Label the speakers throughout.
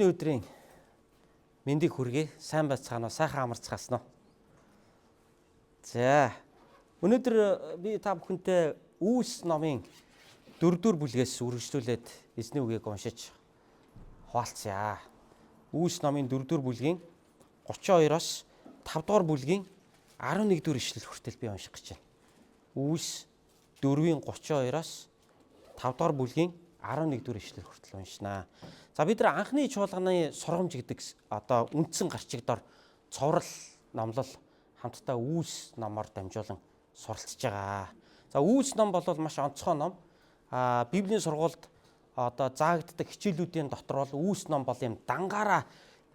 Speaker 1: Эхний өдрийн мэндийг хүргэе. Сайн байцгаана уу? Сайхан амарцгаасан уу? За. Өнөөдөр би та бүхэнтэй Үүс номын 4-р бүлгээс үргэлжлүүлээд эзний үгийг уншиж хуваалцъя. Үүс номын 4-р бүлгийн 32-оос 5-р бүлгийн 11-р ишлэл хүртэл би унших гэж байна. Үүс 4-ийн 32-оос 5-р бүлгийн 11-р ишлэл хүртэл уншнаа. За бид нар анхны чуулганы сургамж гэдэг одоо үндсэн гарчигдор цоврал номлол хамтдаа Үүс номоор дамжуулан суралцж байгаа. За Үүс ном бол маш онцгой ном. Библийн сургуульд одоо заагддаг хичээлүүдийн дотор бол Үүс ном бол юм дангаараа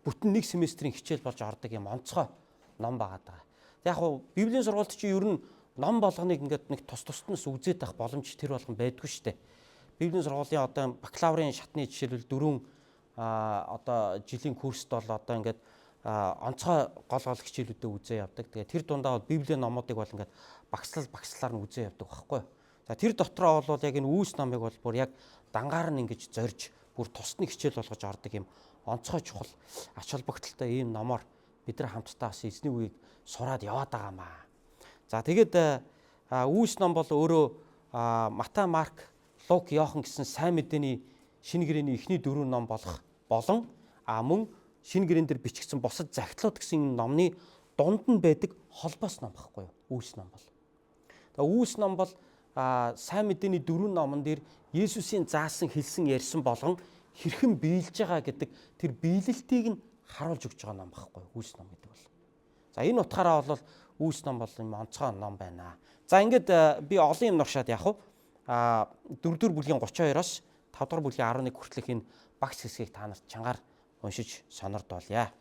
Speaker 1: бүтэн нэг семестрийн хичээл болж ордог юм онцгой ном байгаа даа. Яг хуу Библийн сургуульд чи ер нь ном болгоныг ингээд нэг тус-тусднаас үзээд авах боломж тэр болгон байдгүй шүү дээ. Библийн сургуулийн одоо бакалаврын шатны жишээлбэл 4 одоо жилийн курст бол одоо ингээд онцгой гол хичээлүүдэд үзээ явдаг. Тэгээ тэр дундаа бол Библийн номуудыг бол ингээд багслаар нь үзээ явдаг байхгүй. За тэр дотроо бол яг энэ Үүс номыг бол бүр яг дангаар нь ингэж зорж бүр тусны хичээл болгож ордог юм онцгой чухал ач холбогдолтой ийм номоор бид нар хамтдаа бас эзний үгийг сураад яваад байгаамаа. За тэгээд Үүс ном бол өөрөө Матай, Марк, Лук, Иохан гэсэн сайн мэдээний шинэ гэрээний эхний 4 ном болох болон мөн шинэ гэрээн дээр бичигдсэн бусад захидлууд гэсэн номны дунд нь байдаг холбоос ном байхгүй юу? Үүс ном бол. Тэгээ Үүс ном бол сайн мэдээний 4 номон дээр Есүсийн заасан, хэлсэн, ярьсан болгон хэрхэн биелж байгаа гэдэг тэр биелэлтийг нь харуулж өгч байгаа ном байхгүй юу? Үүс ном гэдэг бол. За энэ утгаараа бол Үүс ном бол юм онцгой ном байна. За ингээд би олон юм нуршаад яах вэ? 4-р бүлгийн 32-оос 5-р бүлгийн 11 хүртэлх энэ багц хэсгийг та нарт чангаар уншиж сонирдуулъя.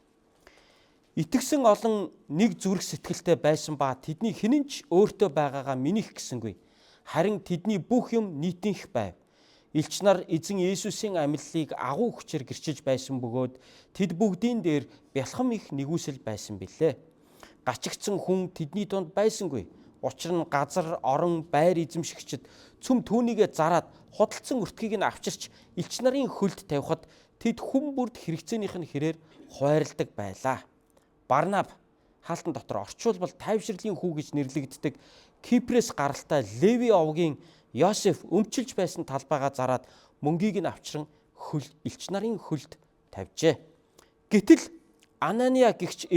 Speaker 1: Итгэсэн олон нэг зүрх сэтгэлтэй байсан ба тэдний хэн ч өөртөө байгаагаа минийх гэсэнгүй. Харин тэдний бүх юм нийтийнх байв. Илч нар эзэн Есүсийн амьлалыг агуу хүчээр гэрчиж байсан бөгөөд тэд бүгдийн дээр бялхам их нэгүсэл байсан билээ. Гачигдсан хүн тэдний дунд байсангүй. Учир нь газар, орон, байр эзэмшигчд цөм түүнийгээ зараад худалдсан өртгийг нь авчирч элч нарын хөлд тавихад тэд хүн бүрд хэрэгцээнийх нь хэрээр хуваарлдаг байлаа. Барнаб хаалтан дотор орчуулбал тайвширлын хүү гэж нэрлэгддэг Кипрээс гаралтай Леви овгийн Йосеф өмчилж байсан талбайгаа зараад мөнгийг нь авчран элч нарын хөлд тавьжээ. Гэтэл Анания гэгч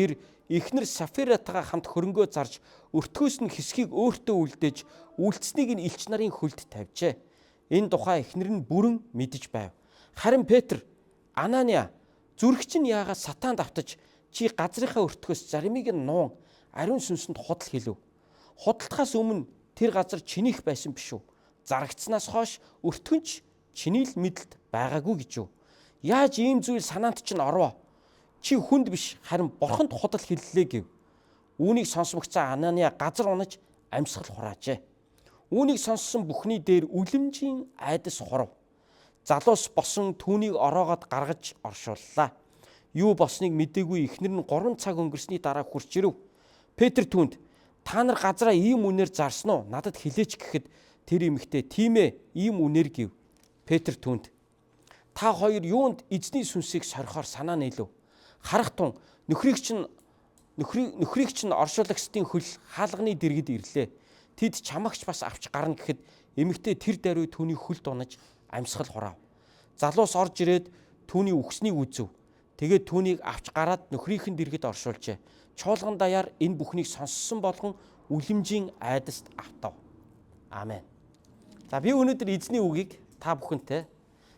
Speaker 1: эхнэр Сафиратаа хамт хөрөнгөө зарж өртгөөс нь хэсгийг өөртөө үлдээж үлдсэнийг нь элч нарын хөлд тавьжээ. Энэ тухай эхнэр нь бүрэн мэдэж байв. Харин Петр, Анания, зүрх чинь яагаад сатаанд автаж чи газрынхаа өртгөөс заримыг нь нуун ариун сүнсэнд худал хэлв. Худалдахаас өмнө тэр газар чинийх байсан биш үү? Зарагдсанаас хойш өртгөнч чиний л мэдлэлд байгаагүй гэж юу? Яаж ийм зүйл санаанд чинь орвоо? Чи хүнд биш харин бурханд худал хэллээ гэв. Үүнийг сонсмогцоо Анания газар унаж амьсгал хураажээ. Үүнийг сонссон бүхний дээр үлэмжийн айдас хурав. Залуус босон түүнийг ороогоод гаргаж оршууллаа. Юу босныг мэдээгүй эхнэр нь 3 цаг өнгөрсний дараа хурч ирэв. Петр түүнд та нар газараа ийм үнээр зарсан уу? Надад хэлээч гэхэд тэр эмэгтэй тийм ээ ийм үнээр гэв. Петр түүнд та хоёр юунд эзний сүнсийг сорихоор санаа нийлв? Харах тун нөхрийг чинь оршуулагчдын хөл хаалганы дэргэд ирлээ. Тэд чамагч бас авч гарна гэхэд эмэгтэй тэр даруй түүний хөлд унаж амьсгал хурав. Залуус орж ирээд түүний үхснийг үзв. Тэгээд түүнийг авч гараад нөхрийнхэн дэргэд оршуулжээ. Чуулган даяар энэ бүхнийг сонссон болгон үлэмжийн айдаст автав. Аамен. За би өнөөдөр эзний үгийг та бүхэнтэй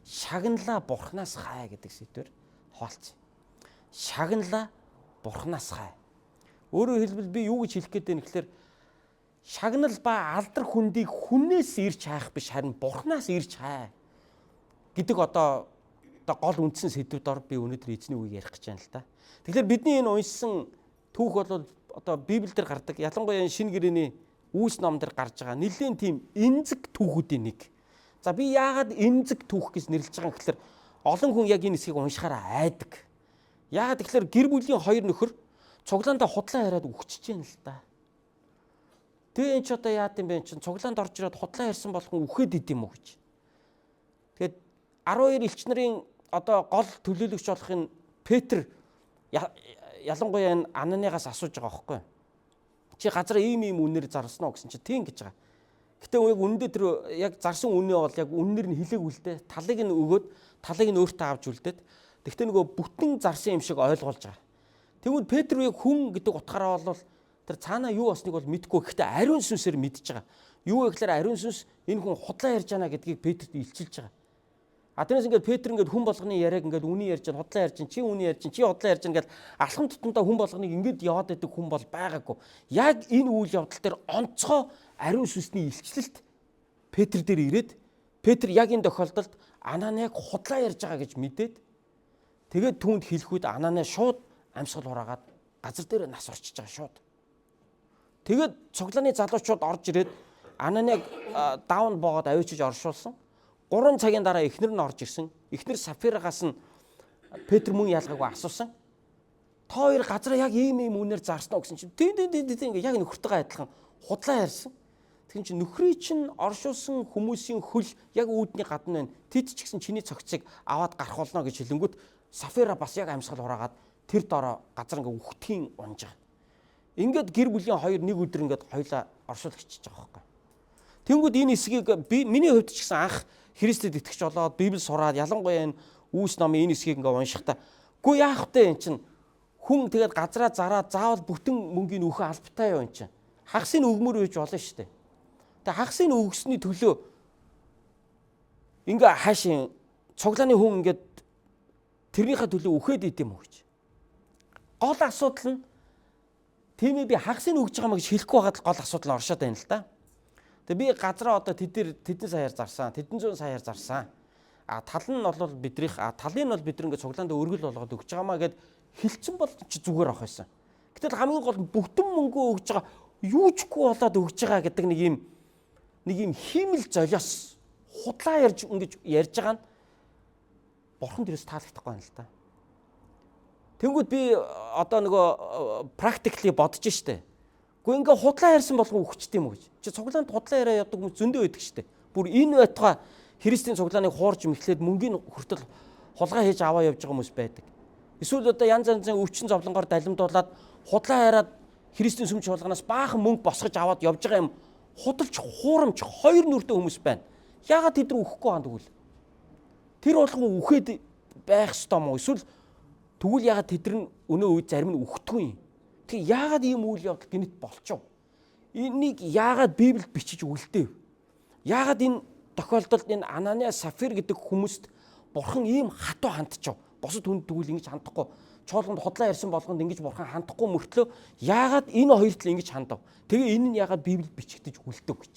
Speaker 1: шагналаа бурхнаас хай гэдэг сэдвээр хуваалцъя. Шагналаа бурхнаас хай. Өөрөөр хэлбэл би юу гэж хэлэх гээд байна гэхээр шагнал ба алдар хүндийг хүннээс ирж хайх биш харин бурхнаас ирж хай гэдэг одоо гол үндсэн сэдвүүд ор би өнөөдөр эзний үгийг ярих гэж байна л да. Тэгэхээр бидний энэ уншсан түүх бол одоо Библиэлд гардаг ялангуяа энэ шинэ гэрээний Үүс ном дээр гарч байгаа нэлээд тийм эмзэг түүхүүдийн нэг. За би яагаад эмзэг түүх гэж нэрлэж байгаа юм гэхээр олон хүн яг энэ хэсгийг уншихаараа айдаг. Яагаад тэгэхээр гэр бүлийн хоёр нөхөр цуглаандаа худлаа яриад үхчихэж байна л да. Тэгээ энэ ч одоо яад юм бэ чинь цуглаанд орж ирээд худлаа ярьсан болгон үхээд идэм үү гэж. Тэгээд 12 элч нарын одоо гол төлөөлөгч болохын Петр ялангуяа энэ Ананиагаас асууж байгаа байхгүй юу? Чи газар ийм үнээр зарсан уу гэсэн чи тийм гэж байгаа. Гэтэ яг үнэндээ тэр яг зарсан үнэ бол яг үнээр нь хилээгүй л дээ. Талыг нь өгөөд талыг нь өөртөө авч үлдээд тэгтээ нөгөө бүтэн зарсан юм шиг ойлгуулж байгаа. Тэгвэл Петр яг хүн гэдэг утгаараа бол тэр цаанаа юу болсныг бол мэдэхгүй. Гэхдээ ариун сүнсээр мэдж байгаа. Юу вэ гэхээр ариун сүнс энэ хүн худлаа ярьж байна гэдгийг Петрт илчилж байгаа. Тэрнээс ингээд Петр ингээд хүн болгоны яриаг ингээд үний ярьж байна, худлаа ярьж байна, чи үний ярьж байна, чи худлаа ярьж байна гэж алхам тутамдаа хүн болгоныг ингээд яваад байдаг хүн бол байгаагүй. Яг энэ үйл явдал дээр онцгой ариун сүнсний илчлэлт Петр дээр ирээд Петр яг энэ тохиолдолд Ананиаг худлаа ярьж байгаа гэж мэдээд тэгээд түүнд хэлэх үед Анания шууд амьсгал ураагаад газар дээр нас орчиж байгаа шууд. Тэгээд цуглааны залуучууд орж ирээд Ананиаг даун боогод авчиж оршуулсан. 3 цагийн дараа эхнэр нь орж ирсэн. Эхнэр Сафирагаас нь Петр мөн ялгаагүй асуусан. Та хоёр газараа яг ийм үнээр зарсан уу гэсэн чинь тийм ингээ яг нөхөртөйгээ адилхан худлаа ярьсан. Тэгин чинь нөхрий чинь оршуулсан хүмүүсийн хөл яг үүдний гадна байна. Тэд ч гэсэн чиний цогцыг аваад гарах болно гэж хэлэнгүүт Сафира бас яг амьсгал ураагаад тэр дороо газар ингээ үхтгийн унж байгаа. Ингээд гэр бүлийн хоёр нэг өдөр ингээд хоёлаа оршуулагчиж байгаа байхгүй. Тэнгүүд энэ хэсгийг миний хувьд ч гэсэн анх Христэд итгэж болоод Библи сураад ялангуяа энэ Үүс номын энэ хэсгийг ингээ уншихдаа үгүй яах вэ эн чинь хүн тэгээд газраа зараа заавал бүтэн мөнгөний үхэ албатай юу эн чинь хагасын өгмөр үйж болно шүү дээ. Тэгээд хагасын өгсөний төлөө ингээ хаашийн цуглааны хүн ингээд тэрнийхээ төлөө үхээд идэм үү гэж. Гол асуудал нь тийм ээ би хагасын өгж байгаа маа гэж хэлэхгүй байгаад гол асуудал оршоод байна л да. Тэгээ би газраа одоо тэдэн саяар зарсан, тэдэн зуун саяар зарсан. Тал нь бол бидрийнх, талын нь бол бид ингээ цуглаанд өргөл болгоод өгч байгаамаа гэд хэлсэн бол чи зүгээр авах байсан. Гэтэл хамгийн гол бүгдэн мөнгөө өгж байгаа юучгүй болоод өгж байгаа гэдэг нэг юм хиймэл золиос худлаа ярьж ингэж ярьж байгаа нь бурхан дээрээс таалагдахгүй юм л да. Тэнгүүд би одоо нөгөө практикли бодож штэ. Гэхдээ ингээ худлаа ярьсан болгон үхчт юм уу гэж. Чи цуглаанд худлаа яриа ядаг хүмүүс зөндөө байдаг штэ. Бүр энэ байтугай Христийн цуглааныг хуурж мэхлээд мөнгөний хүртэл хулгай хийж аваа явж байгаа хүмүүс байдаг. Эсвэл одоо янз янзын өвчин зовлонгоор далимдуулаад худлаа яриад Христийн сүмж чуулганаас баахан мөнгө босгож аваад явж байгаа юм худалч хуурамч хоёр нүртэй хүмүүс байна. Яагаад тэд нар үхэхгүй байгаа тэгвэл? Тэр болгон үхээд байх ёстой мó? Эсвэл тэгвэл яагаад тэд нар өнөө үед зарим нь үхдэггүй юм? Тэг яагаад ийм үйл явдал гинэт болчихов? Энийг яагаад Библиэд бичиж үлдээв? Яагаад энэ тохиолдолд энэ Анания Сафир гэдэг хүмүүст бурхан ийм хатуу хандчихв? Босод хүнд тэгвэл ингэж хандахгүй. Чуулганд худлаа ярьсан болгонд ингэж бурхан хандахгүй мөртлөө яагаад энэ хоёрт л ингэж хандав? Тэгээ энэ нь яагаад Библиэд бичигдэж үлдэв гэж.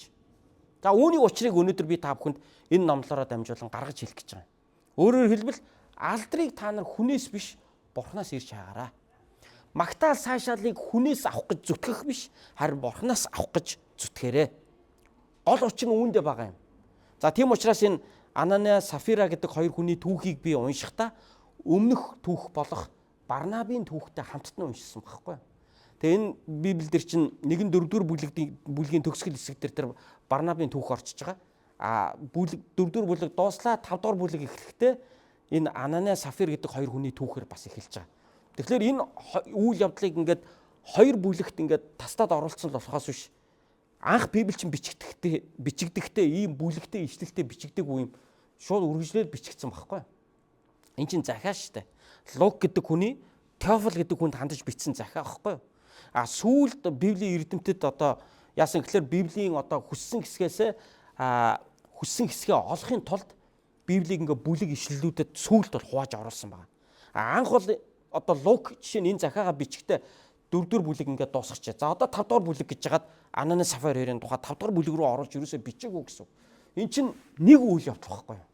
Speaker 1: За үүний учрыг өнөөдөр би та бүхэнд энэ номлороо дамжуулан гаргаж хэлэх гэж байгаа. Өөрөөр хэлбэл алдрыг та нар хүнээс биш бурханаас ирж хаагаарай. Магтаал сайшаалыг хүнээс авах гэж зүтгэх биш, харин бурханаас авах гэж зүтгэхээрээ. Гол учир нь үүндээ байгаа юм. За тийм учраас энэ Анания Сафира гэдэг хоёр хүний түүхийг би уншихдаа өмнөх түүх болох Барнабын түүхтэй хамтдаа уншсан байхгүй. Тэгээ энэ Библиэлд чинь 1-4 бүлгийн төгсгөл хэсэг дээр тэр Барнабын түүх орчиж байгаа. Бүлэг 4 бүлэг дууслаа 5 бүлэг эхлэхдээ энэ Анания Сафир гэдэг хоёр хүний түүхээр бас эхэлж байгаа. Тэгэхээр энэ үйл явдлыг ингээд хоёр бүлэгт ингээд тастад оруулсан л болохоос биш. Анх Библи чинь бичигдэхдээ ийм бүлэгтэй ишлэлтэй бичигдээгүй юм. Шууд үргэлжлээд бичигдсэн байхгүй. Энд чинь захиа штэ. Лук гэдэг хүний Теофил гэдэг хүнд хандаж бичсэн захиа байхгүй. Сүүлд Библийн эрдэмтэд одоо яасан гэхээр Библийн одоо хүссэн хэсгээ олохын тулд Библийг ингээ бүлэг ишлэлүүдэд сүүлд бол хувааж оруулсан байна. Анх бол одоо Лук жишээ нь энэ захиагаа бичгтээ 4 бүлэг ингээ дуусгач. За одоо 5 дугаар бүлэг гэж хагаад Анания Сафир хоёрын тухай 5 дугаар бүлэг рүү оруулж юусоо бичээгүй гэсэн. Эн чинь нэг үйл явдал байхгүй юу?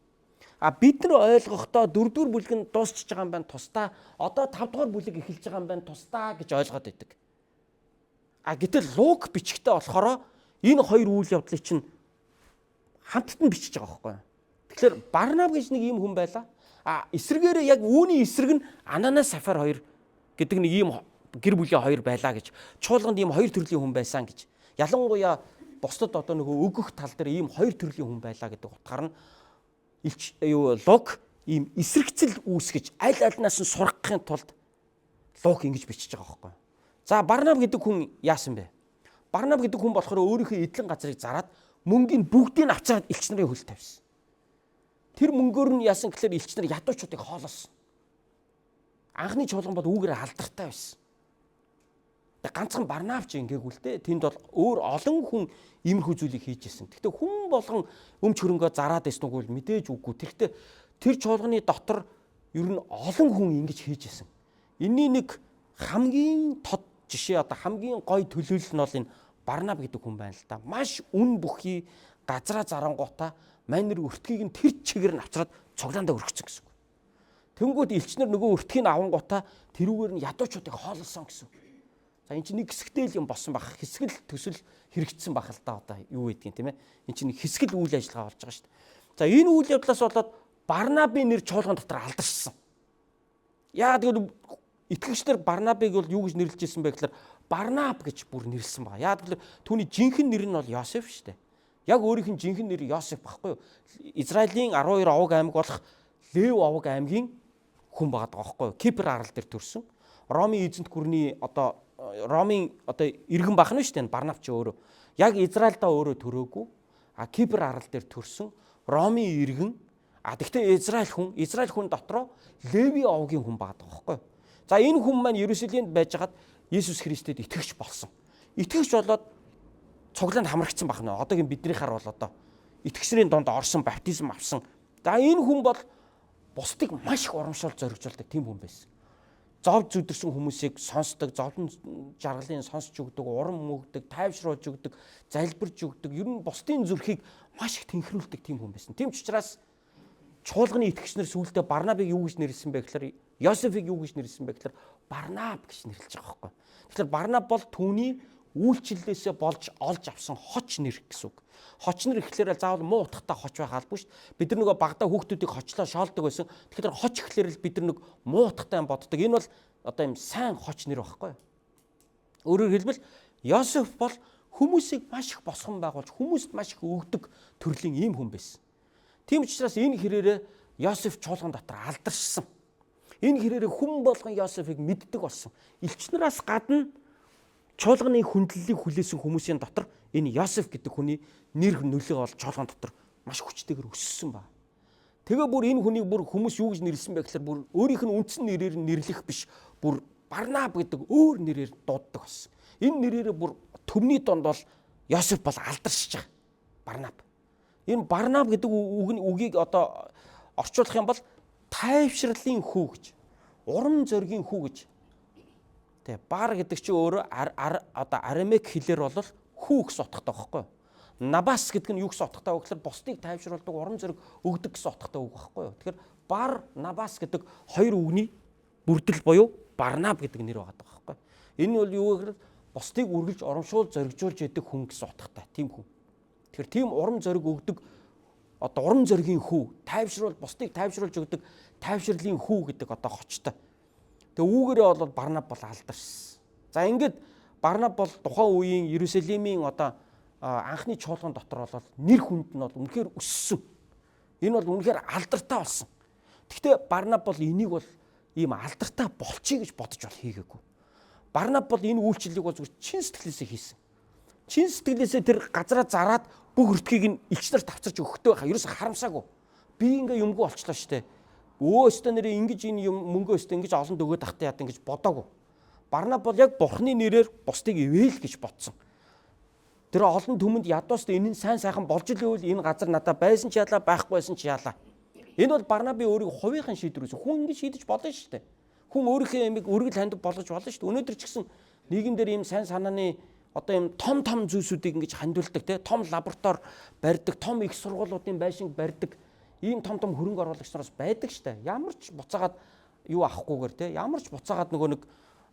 Speaker 1: Бид нар ойлгохдоо 4 дугаар бүлэг нь дуусчихж байгаа юм байна тусдаа. Одоо 5 дугаар бүлэг эхэлж байгаа юм байна тусдаа гэж ойлгоод байдаг. Гэтэл Лук бичгтээ болохоор энэ хоёр үйл явдлыг чинь хамтд нь бичиж байгаа байхгүй юу? Тэгэхээр Барнаб гэж нэг ийм хүн байлаа. Эсрэгээрээ яг үүний эсрэг нь Анания Сафир хоёр гэдэг нэг ийм гэр бүлийн хоёр байлаа гэж. Чуулганд ийм хоёр төрлийн хүн байсан гэж. Ялангуяа бусдад одоо нөгөө өгөх тал дээр ийм хоёр төрлийн хүн байлаа гэдэг утгаар нь Лук ийм эсрэгцэл үүсгэж аль альнаас нь сургахын тулд Лук ингэж бичиж байгаа байхгүй. За Барнаб гэдэг хүн яасан бэ? Барнаб гэдэг хүн болохоор өөрийнхөө эдлэн газрыг зараад мөнгөний бүгдийг авчираад элч нарын хөлд тавьсан. Тэр мөнгөөр нь яасан гэхээр элч нар ядуучуудыг хоолоосон. Анхны чуулган бол үүгээр алдартай байсан. Тэг ганцхан Барнаб ч ингээгүй л дээ. Тэнд бол өөр олон хүн иймэрхүү зүйлийг хийж ирсэн. Гэхдээ хүн болгон өмч хөрөнгөө зараад байсан үг бол мэдээж үгүй. Тэгэхдээ тэр чуулганы дотор ер нь олон хүн ингэж хийж ирсэн. Энийн нэг хамгийн тод жишээ одоо хамгийн гоё төлөөлөл нь бол энэ Барнаб гэдэг хүн байна л да. Маш үн бүхий газраа зарангуудаа манер өртгийг нь тэр чигээр нь авчираад цуглаандаа өргөцсөн гэсэн үг. Тэнгүүд элчнэр нөгөө өртгийг нь авангуудаа тэрүүгээр нь ядуучуудыг хоололсон гэсэн үг. За эн чинь нэг хэсэгтэй юм болсон баг. Хэсгэл төсөл хэрэгжсэн баг л да одоо юу гэдгийг тийм ээ. Эн чинь хэсгэл үйл ажиллагаа болж байгаа шүү дээ. За энэ үйл явдлаас болоод Барнабын нэр чуулган дотор алдаршсан. Яа тэгвэл итгэгчдэр Барнабыг бол юу гэж нэрлэжсэн бэ гэхээр Барнаб гэж бүр нэрлсэн байгаа. Яа гэвэл түүний жинхэнэ нэр нь бол Йосеф шүү дээ. Яг өөрийнх нь жинхэнэ нэр Йосеф багхгүй юу? Израилийн 12 овог аймаг болох Лев овог аймгийн хүн байгаа байхгүй юу? Кипр арал дээр төрсөн. Ромын эзэнт гүрний одоо Ромын одоо иргэн бах нь шүү дээ. Барнаб ч өөрөө. Яг Израильдаа өөрөө төрөөгүй. Кипр арал дээр төрсөн Ромын иргэн. Тэгвэл Израиль хүн дотроо Леви овгийн хүн байгаа байхгүй юу? За энэ хүн маань Ерүсалимд байжгаад Есүс Христэд итгэж болсон. Итгэж болоод цуглаанд хамрагдсан бахна. Одоогийн биднийхаар бол одоо итгэгчнэрийн донд орсон, баптизм авсан. За энэ хүн бол бусдыг маш их урамшуул зоригжуулдаг тийм хүн байсан. Зовд зүдэрсэн хүмүүсийг сонсдог, зовлон жаргалын сонсч өгдөг, урам мөгдөг, тайвшруулж өгдөг, залбирж өгдөг. Ер нь бусдын зүрхийг маш их тэнхрүүлдэг тийм хүн байсан. Тийм ч учраас чуулганы итгэгчнэр сүүлдээ Барнабыг юу гэж нэрлсэн бэ гэхээр Йосефыг юу гэж нэрлсэн бэ гэхээр Барнаб гэж нэрлэж байгаа байхгүй. Тэгэхээр Барнаб бол түүний үйлчлэлээсээ болж олж авсан хоч нэр гэсэн үг. Хоч нэр ихлээр заавал муу утгатай хоч байх албагүй шүү дээ. Бид нар нөгөө багада хүүхдүүдийг хочлоо шоолдог байсан. Тэгэхээр хоч ихлээр л бид нар нэг муу утгатай боддог. Энэ бол одоо юм сайн хоч нэр байхгүй. Өөрөөр хэлбэл Йосеф бол хүмүүсийг маш их босгон байгуулж хүмүүст маш их өгдөг төрлийн ийм хүн байсан. Тийм учраас энэ хэрээрээ Йосеф чуулган дотор алдаршсан. Энэ хэрээрээ хүн болгон Йосефыг мэддэг болсон. Элчнараас гадна чуулганы хүндлэлийг хүлээсэн хүмүүсийн дотор энэ Йосеф гэдэг хүний нэр нөлөө бол чуулган дотор маш хүчтэйгээр өссөн ба. Тэгээ бүр энэ хүнийг бүр хүмүүс юу гэж нэрлсэн бэ гэхээр бүр өөрийнх нь үндсэн нэрээр нэрлэх биш бүр Барнаб гэдэг өөр нэрээр дууддаг болсон. Энэ нэрээр бүр төмний донд бол Йосеф бол алдаршиж байгаа. Барнаб. Энэ Барнаб гэдэг үгийг одоо орчуулах юм бол тайвшрлын хүү гэж, урам зоригийн хүү гэж. Тэ бар гэдэг чинь өөрөө одоо арамеик хэлээр бол хүү гэсэн утгатай байхгүй юу? Набас гэдэг нь юу гэсэн утгатай вэ гэхээр бусдыг тайвшруулдаг, урам зориг өгдөг гэсэн утгатай үг байхгүй юу? Тэгэхээр бар, набас гэдэг хоёр үгний бүрдэл буюу Барнаб гэдэг нэр байгаа байхгүй юу? Энэ бол юу гэхээр бусдыг үргэлж урамшуул зоригжуулж яадаг хүн гэсэн утгатай тийм хүн. Тэгэхээр тийм урам зориг өгдөг одоо урам зоригийн хүү, бусдыг тайвшруулж өгдөг тайвшрлын хүү гэдэг одоо хочтой. Тэгээ үүгээрээ бол Барнаб бол алдаршсан. За ингээд Барнаб бол тухайн үеийн Ерүсалимийн одоо анхны чуулган дотор бол нэр хүнд нь бол үнэхээр өссөн. Энэ бол үнэхээр алдартай болсон. Гэхдээ Барнаб бол энийг бол ийм алдартай болчихъя гэж бодож бол хийгээгүй. Барнаб бол энэ үйлчлэлийг бол зүгээр чин сэтгэлээсээ хийсэн. Чин сэтгэлээсээ тэр газараа зараад бүх өртгийг нь элч нарт авчирч өгөхдөө байхаа ерөөсө харамсаагүй. Би ингээ юмгүй болчлоо штэ. Өөстөө нэрээ ингэж энэ юм мөнгөө өстө ингэж олонд өгөөд ахтай яд ингэж бодоагүй. Барнаб бол яг Бурхны нэрээр бусдыг ивэл гэж бодсон. Тэр олон түмэнд ядуust энэ сайн сайхан болж ивэл энэ газар надад байсан ч яалаа, байхгүй байсан ч яалаа. Энэ бол Барнабын өөрийн хувийнхын шийдвэр байсан. Хүн ингэж шийдэж болно штэ. Хүн өөрийнхөө ямиг өргөл хандив болгож болно штэ. Өнөөдөр ч гэсэн нийгэм дээр ийм сайн санааны одоо ийм том зүйлсүүдийг ингэж хандуулдаг те том лаборатори барьдаг, том их сургуулиудын байшинг барьдаг, ийм том хөрөнгө оруулагч нараас байдаг штэ. Ямар ч буцаагаад юу авахгүйгээр те ямар ч буцаагаад нөгөө нэг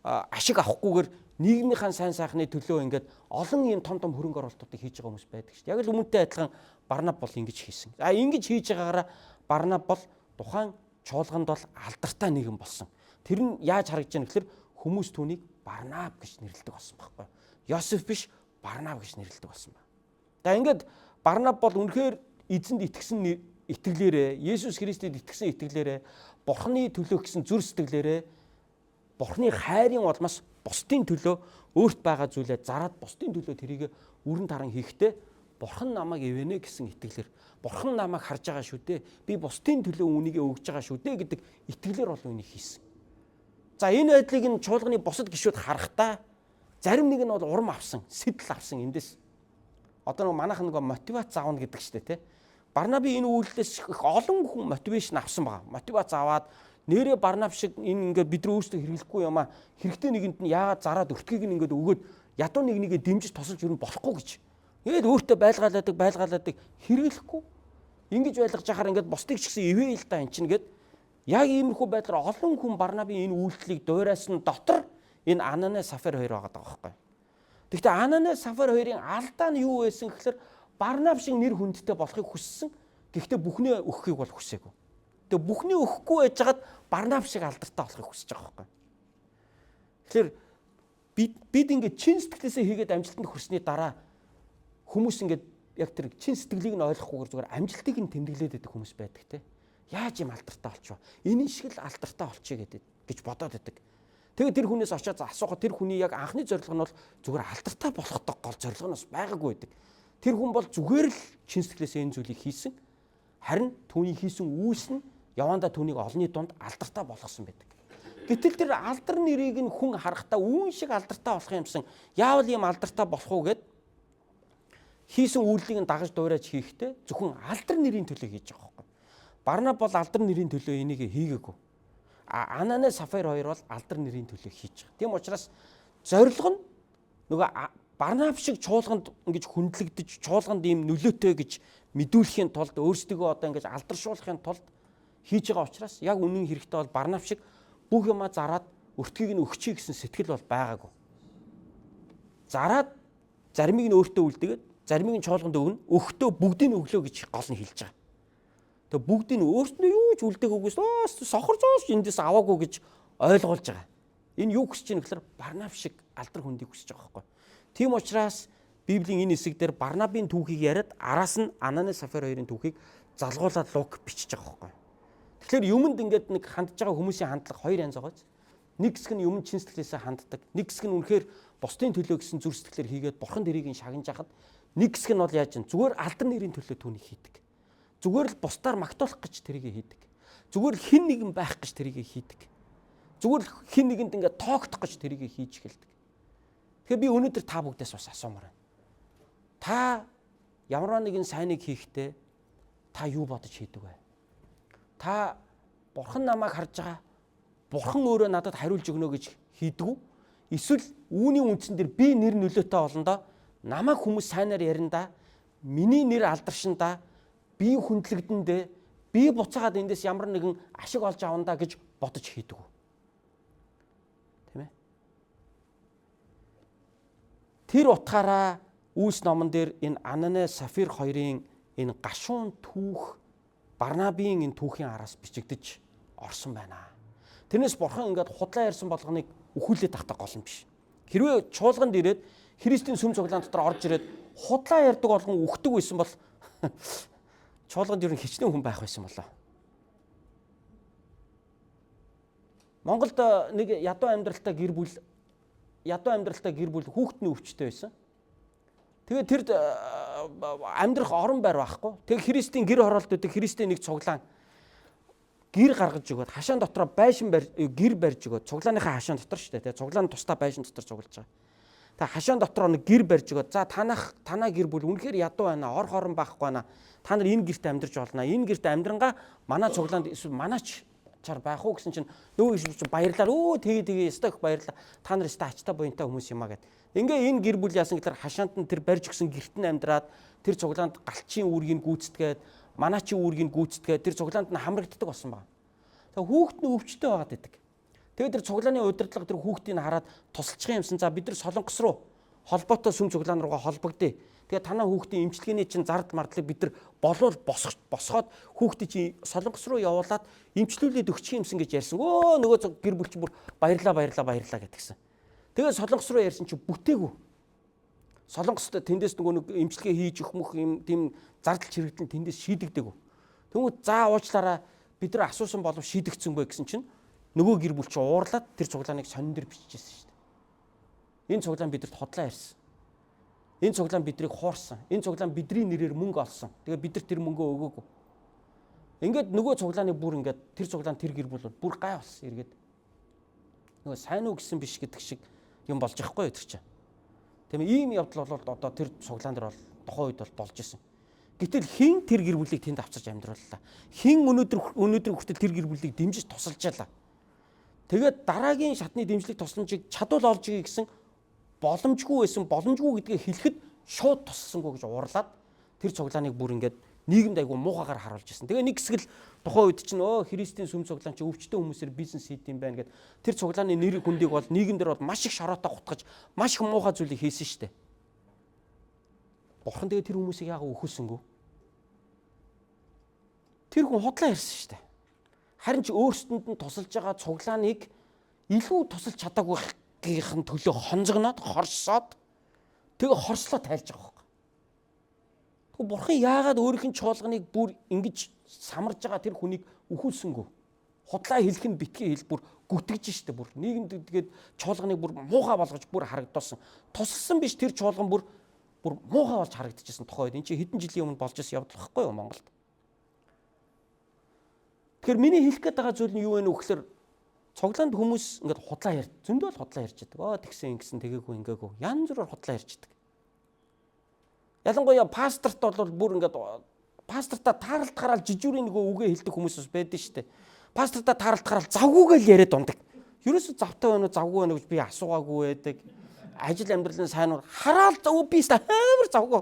Speaker 1: ашиг авахгүйгээр нийгмийнхаа сайн сайхны төлөө ингээд олон ийм том хөрөнгө оруулалтуудыг хийж байгаа хүмүүс байдаг штэ. Яг л өмнөдөө адилхан Барнаб бол ингэж хийсэн. Ингэж хийж байгаагаараа Барнаб бол тухайн чуулганд бол алдартай нэгэн болсон. Тэр нь яаж харагдаж байна гэхээр хүмүүс түүнийг Барнаб гэж нэрлэдэг болсон байхгүй юу? Йосеф биш Барнаб гэж нэрлэдэг болсон байна. За ингээд Барнаб бол үнэхээр эзэнд итгэсэн итгэлээрээ, Есүс Христэд итгэсэн итгэлээрээ, Бурхны төлөө гэсэн зүр сэтгэлээрээ, Бурхны хайрын улмаас бусдын төлөө өөрт байгаа зүйлээ зараад бусдын төлөө тэрийг үрэн таран хийхдээ Бурхан намайг ивэнэ гэсэн итгэлээр, Бурхан намайг харж байгаа шүү дээ. Би бусдын төлөө үнийгээ өгж байгаа шүү дээ гэдэг итгэлээр бол үнийг хийсэн. За энэ байдлыг нь чуулганы бусад гишүүд харахдаа зарим нэг нь бол урам авсан, сэтэл авсан эндээс. Одоо манайхан нэг мотивац аавна гэдэг штэ тий. Барнаби энэ үйлдэлээс их олон хүн мотивашн авсан байгаа. Мотивац аваад нэрээ Барнаб шиг энэ ингээд бид нар өөрсдөө хэрэглэхгүй юм а. Хэрэгтэй нэгэнд нь яагаад зараад өртгийг нь ингээд өгөөд ядуу нэгнийгээ дэмжиж тосолж өрн болохгүй гэж. Ингээд өөртөө байлгаалаадаг хэрэглэхгүй. Ингэж байлгаж яхаар ингээд бусдыг ч гэсэн ивээл та эн чинь гэд яг иймэрхүү байдлаар олон хүн Барнабын энэ үйлдэлийг дуурайсан дотор энэ Ананас Сафир хоёр байгаа байхгүй. Гэхдээ Ананас Сафир хоёрын алдаа нь юу байсан гэхээр Барнаб шиг нэр хүндтэй болохыг хүссэн. Гэхдээ бүхнээ өгөхийг бол хүсээгүй. Тэгээ бүхнээ өгөхгүй байжгаад Барнаб шиг алдартай болохыг хүсэж байгаа байхгүй. Тэгэхээр бид ингээд чин сэтгэлээсээ хийгээд амжилтанд хүрсний дараа хүмүүс ингээд яг тэр чин сэтгэлийг нь ойлгохгүйгээр зүгээр амжилтыг нь тэмдэглээд байдаг хүмүүс байдаг те. Яаж юм алдартай болчихоо? Энэ шиг л алдартай болчихъя гэж бодоод байдаг. Тэгээд тэр хүнээс очиад асуухад тэр хүний яг анхны зорилго нь бол зүгээр алдартай болохтой гол зорилго нь бас байгаагүй байдаг. Тэр хүн бол зүгээр л чин сэтгэлээсээ энэ зүйлийг хийсэн. Харин түүний хийсэн үйлс нь явандаа түүнийг олонний дунд алдартай болгосон байдаг. Гэтэл тэр алдар нэрийг нь хүн харахтаа үүн шиг алдартай болох юмсан яавал ийм алдартай болох уу гэд хийсэн үйлдэлийг нь дагаж дуурайж хийхдээ зөвхөн алдар нэрийн төлөө хийж байгаа байхгүй. Барнаб бол алдар нэрийн төлөө энийг хийгээгүй. Ананас Сафир хоёр бол алдар нэрийн төлөө хийж байгаа. Тийм учраас зорилго нь нөгөө Барнаб шиг чуулганд ингэж хүндлэгдэж, чуулганд ийм нөлөөтэй гэж мэдүүлэхийн тулд өөрсдөө одоо ингэж алдаршуулахын тулд хийж байгаа учраас яг үнэн хэрэгтэй бол Барнаб шиг бүх юмаа зараад өртгийг нь өгчий гэсэн сэтгэл бол байгаагүй. Зараад заримыг нь өөртөө үлдээгээд, заримыг нь чуулганд өгнө, өгтөө бүгдийг нь өглөө гэж гол нь хэлж байгаа. Тэгээ бүгдийг нь өөртөө юу ч үлдээгүйгээс сохор зоос эндээс аваагүй гэж ойлгуулж байгаа. Энэ юу гэж чинь гэхээр Барнаб шиг алдар хүндийг хүсэж байгаа байхгүй. Тийм учраас Библийн энэ хэсэг дээр Барнабын түүхийг яриад араас нь Ананас Сафир хоёрын түүхийг залгуулад Лук бичиж байгаа байхгүй. Тэгэхээр юмд ингээд нэг хандж байгаа хүмүүсийн хандлага хоёр янз байгаа. Нэг хэсэг нь юмд чин сэтгэлээсээ ханддаг. Нэг хэсэг нь үнэхээр бусдын төлөө гэсэн зүр сэтгэлээр хийгээд бурхан дэрийг нь шагнаж хахад нэг хэсэг нь бол яаж чинь зүгээр алдар нэрийн төлөө түүнийг хийдэг. Зүгээр л бусдаар магтуулах гэж тэрийг хийдэг. Зүгээр л хэн нэгэн байх гэж тэрийг хийдэг. Зүгээр л хэн нэгэнд ингээд тоогдох гэж тэрийг хийж эхэлдэг. Тэгэхээр би өнөөдөр та бүгдээс бас асуумаар байна. Та ямар нэгэн сайныг хийхдээ та юу бодож хийдэг вэ? Та бурхан намайг харж байгаа. Бурхан өөрөө надад хариулж өгнө гэж хийдэг үү? Эсвэл үүний үндсэн дээр би нэр нөлөөтэй олондоо намайг хүмүүс сайнаар яриндаа, миний нэр алдаршиндаа, би хүндлэгдэндээ, би буцаагаад эндээс ямар нэгэн ашиг олж авандаа гэж бодож хийдэг үү? Тийм ээ? Тэр утгаараа Үйлс номон дээр энэ Ананас Сафир хоёрын энэ гашуун түүх Барнабын энэ түүхийн араас бичигдэж орсон байна. Тэрнээс бурхан ингээд худлаа ярьсан болгоныг өхүүлээд тахтаа гол юм биш. Хэрвээ чуулганд ирээд Христийн сүм цуглаан дотор орж ирээд худлаа ярьдаг болгон үхдэг байсан бол чуулганд ер нь хичнээн хүн байх байсан болоо. Монголд нэг ядуу амьдралтай гэр бүл хүүхдний өвчтөй байсан. Тэгээ тэр амьдрах орон байр байхгүй. Тэгээ Христийн гэр хороолтуудыг Христийн нэг цуглаан гэр гаргаж өгөөд хашаан дотроо байшин гэр барьж өгөөд цуглааныхаа хашаан дотор шүү дээ. Тэгээ цуглаан тусдаа байшин дотор цуглаж байгаа. Тэгээ хашаан дотроо нэг гэр барьж өгөөд за танаа гэр бүл үнэхээр ядуу байна. Ор хорон байхгүй байна. Та нар энэ гэрт амьдарч болно. Энэ гэрт амьдрангаа манай цуглаанд эсвэл манаач чар байх уу гэсэн чинь нөгөө чинь баярлалаа. Тэгээ өстой их баярлалаа. Та нар өстой ачтай буянтай хүмүүс юм а гэд. Ингээ энэ гэр бүл яасан гэхээр хашаанд нь тэр барьж өгсөн гэрт нь амьдраад тэр цуглаанд галчийн үүргийг гүйцэтгээд манаачийн үүргийг гүйцэтгээд тэр цуглаанд нь хамрагддаг болсон байна. Тэгээ хүүхэд нь өвчтөй байгаад байдаг. Тэгээд тэр цуглааны удирдлага тэр хүүхдийг хараад тусалчих юмсан. За бид нар Солонгос руу холбоотой сүм цуглаан руугаа холбогдъё. Тэгээд танаа хүүхдийн эмчилгээний чинь зардал мардлыг бид нар болвол босгоод хүүхдийг чинь Солонгос руу явуулаад эмчлүүлээд өгчих юмсан гэж ярьсан. Нөгөө гэр бүл чинь бүр баярлаа гэдгсэн. Тэгээд Солонгос руу ярьсан чинь бүтээгүй. Солонгост тэндээс нөгөө нэг эмчилгээ хийж өгөх юм тийм зардал чирэгдэл тэндээс шийдэгдээгүй. Тэгвэл за уучлаарай бид нар асуусан болов шийдэгцэнгүй гэсэн чинь нөгөө гэр бүл чи уурлаад тэр цуглааныг сонин дээр бичижсэн шүү дээ. Энэ цуглаан бидэнд хотлоо ярьсан. Энэ цуглаан бидрийг хуурсан. Энэ цуглаан бидний нэрээр мөнгө олсон. Тэгээ бид нар тэр мөнгөө өгөөгүй. Ингээд нөгөө цуглааны бүр ингээд тэр цуглаан тэр гэр бүл бүр гай болсон эргээд. Нөгөө сайн уу гэсэн биш гэдэг шиг юм болж ихгүй тэр чинь. Тийм ийм явдал бол одоо тэр цуглаан дээр бол тухайн үед бол болж исэн. Гэтэл хин тэр гэр бүлийг тэнд авчирч амьдрууллаа. Хин өнөөдөр хүртэл тэр гэр бүлийг дэмжиж тусалж ялаа. Тэгээд дараагийн шатны дэмжлэг тусламжийг чадвал олж ий гэсэн боломжгүй байсан. Боломжгүй гэдгийг хэлэхэд шууд туссангүй гэж уурлаад тэр цуглааныг бүр ингээд нийгэмд айгүй муухагаар харуулж ирсэн. Тэгээ нэг хэсэг л тухайн үед чинь Христийн сүм цуглаан чи өвчтөн хүмүүсээр бизнес хийд юм байна гэд тэр цуглааны нэр хүндийг бол нийгэмдэр бол маш их шороотой гутгаж маш их муухай зүйлийг хийсэн шүү дээ. Бурхан тэгээ тэр хүмүүсийг яагаад өхөөсөнгөө? Тэр хүн худлаа ярьсан шүү дээ. Харин ч өөрсдөнд нь тусалж байгаа цуглааныг илүү тусалж чадаагүйхын төлөө хонзогноод хорсоод тэгээ хорслоо тайлж байгаа байхгүй. Тэгвэл бурхан яагаад өөрийнх нь чуулганыг бүр ингэж самарж байгаа тэр хүнийг өхүүлсэнгөө? Худлаа хэлэх нь битгий хэл бүр гүтгэж штэ бүр нийгэмд тэгээд чуулганыг бүр муухай болгож бүр харагдуулсан. Тусалсан биш тэр чуулган бүр муухай болж харагдчихсан тухайд энэ чинь хэдэн жилийн өмнө болж исэн явдал байхгүй юу Монголд. Тэгэхээр миний хэлэх гээд байгаа зүйл нь юу вэ нөхөр цуглаанд хүмүүс ингээд худлаа ярьж зөндөө л худлаа ярьж байдаг. Тэгсэн ингэсэн тэгээгүй ингээгүй янз бүрээр худлаа ярьж байдаг. Ялангуяа пасторт бол бүр ингээд пастортаа тааралт гараал жижүүрийн нөгөө үгээ хэлдэг хүмүүс бас байдаг шүү дээ. Пастортаа тааралт гараал завгүйгээл яриад ундаг. Ерөөсө завтай байна уу завгүй байна уу гэж би асуугаагүй байдаг. Ажил амьдралын сайн уу хараал би амар завгүй.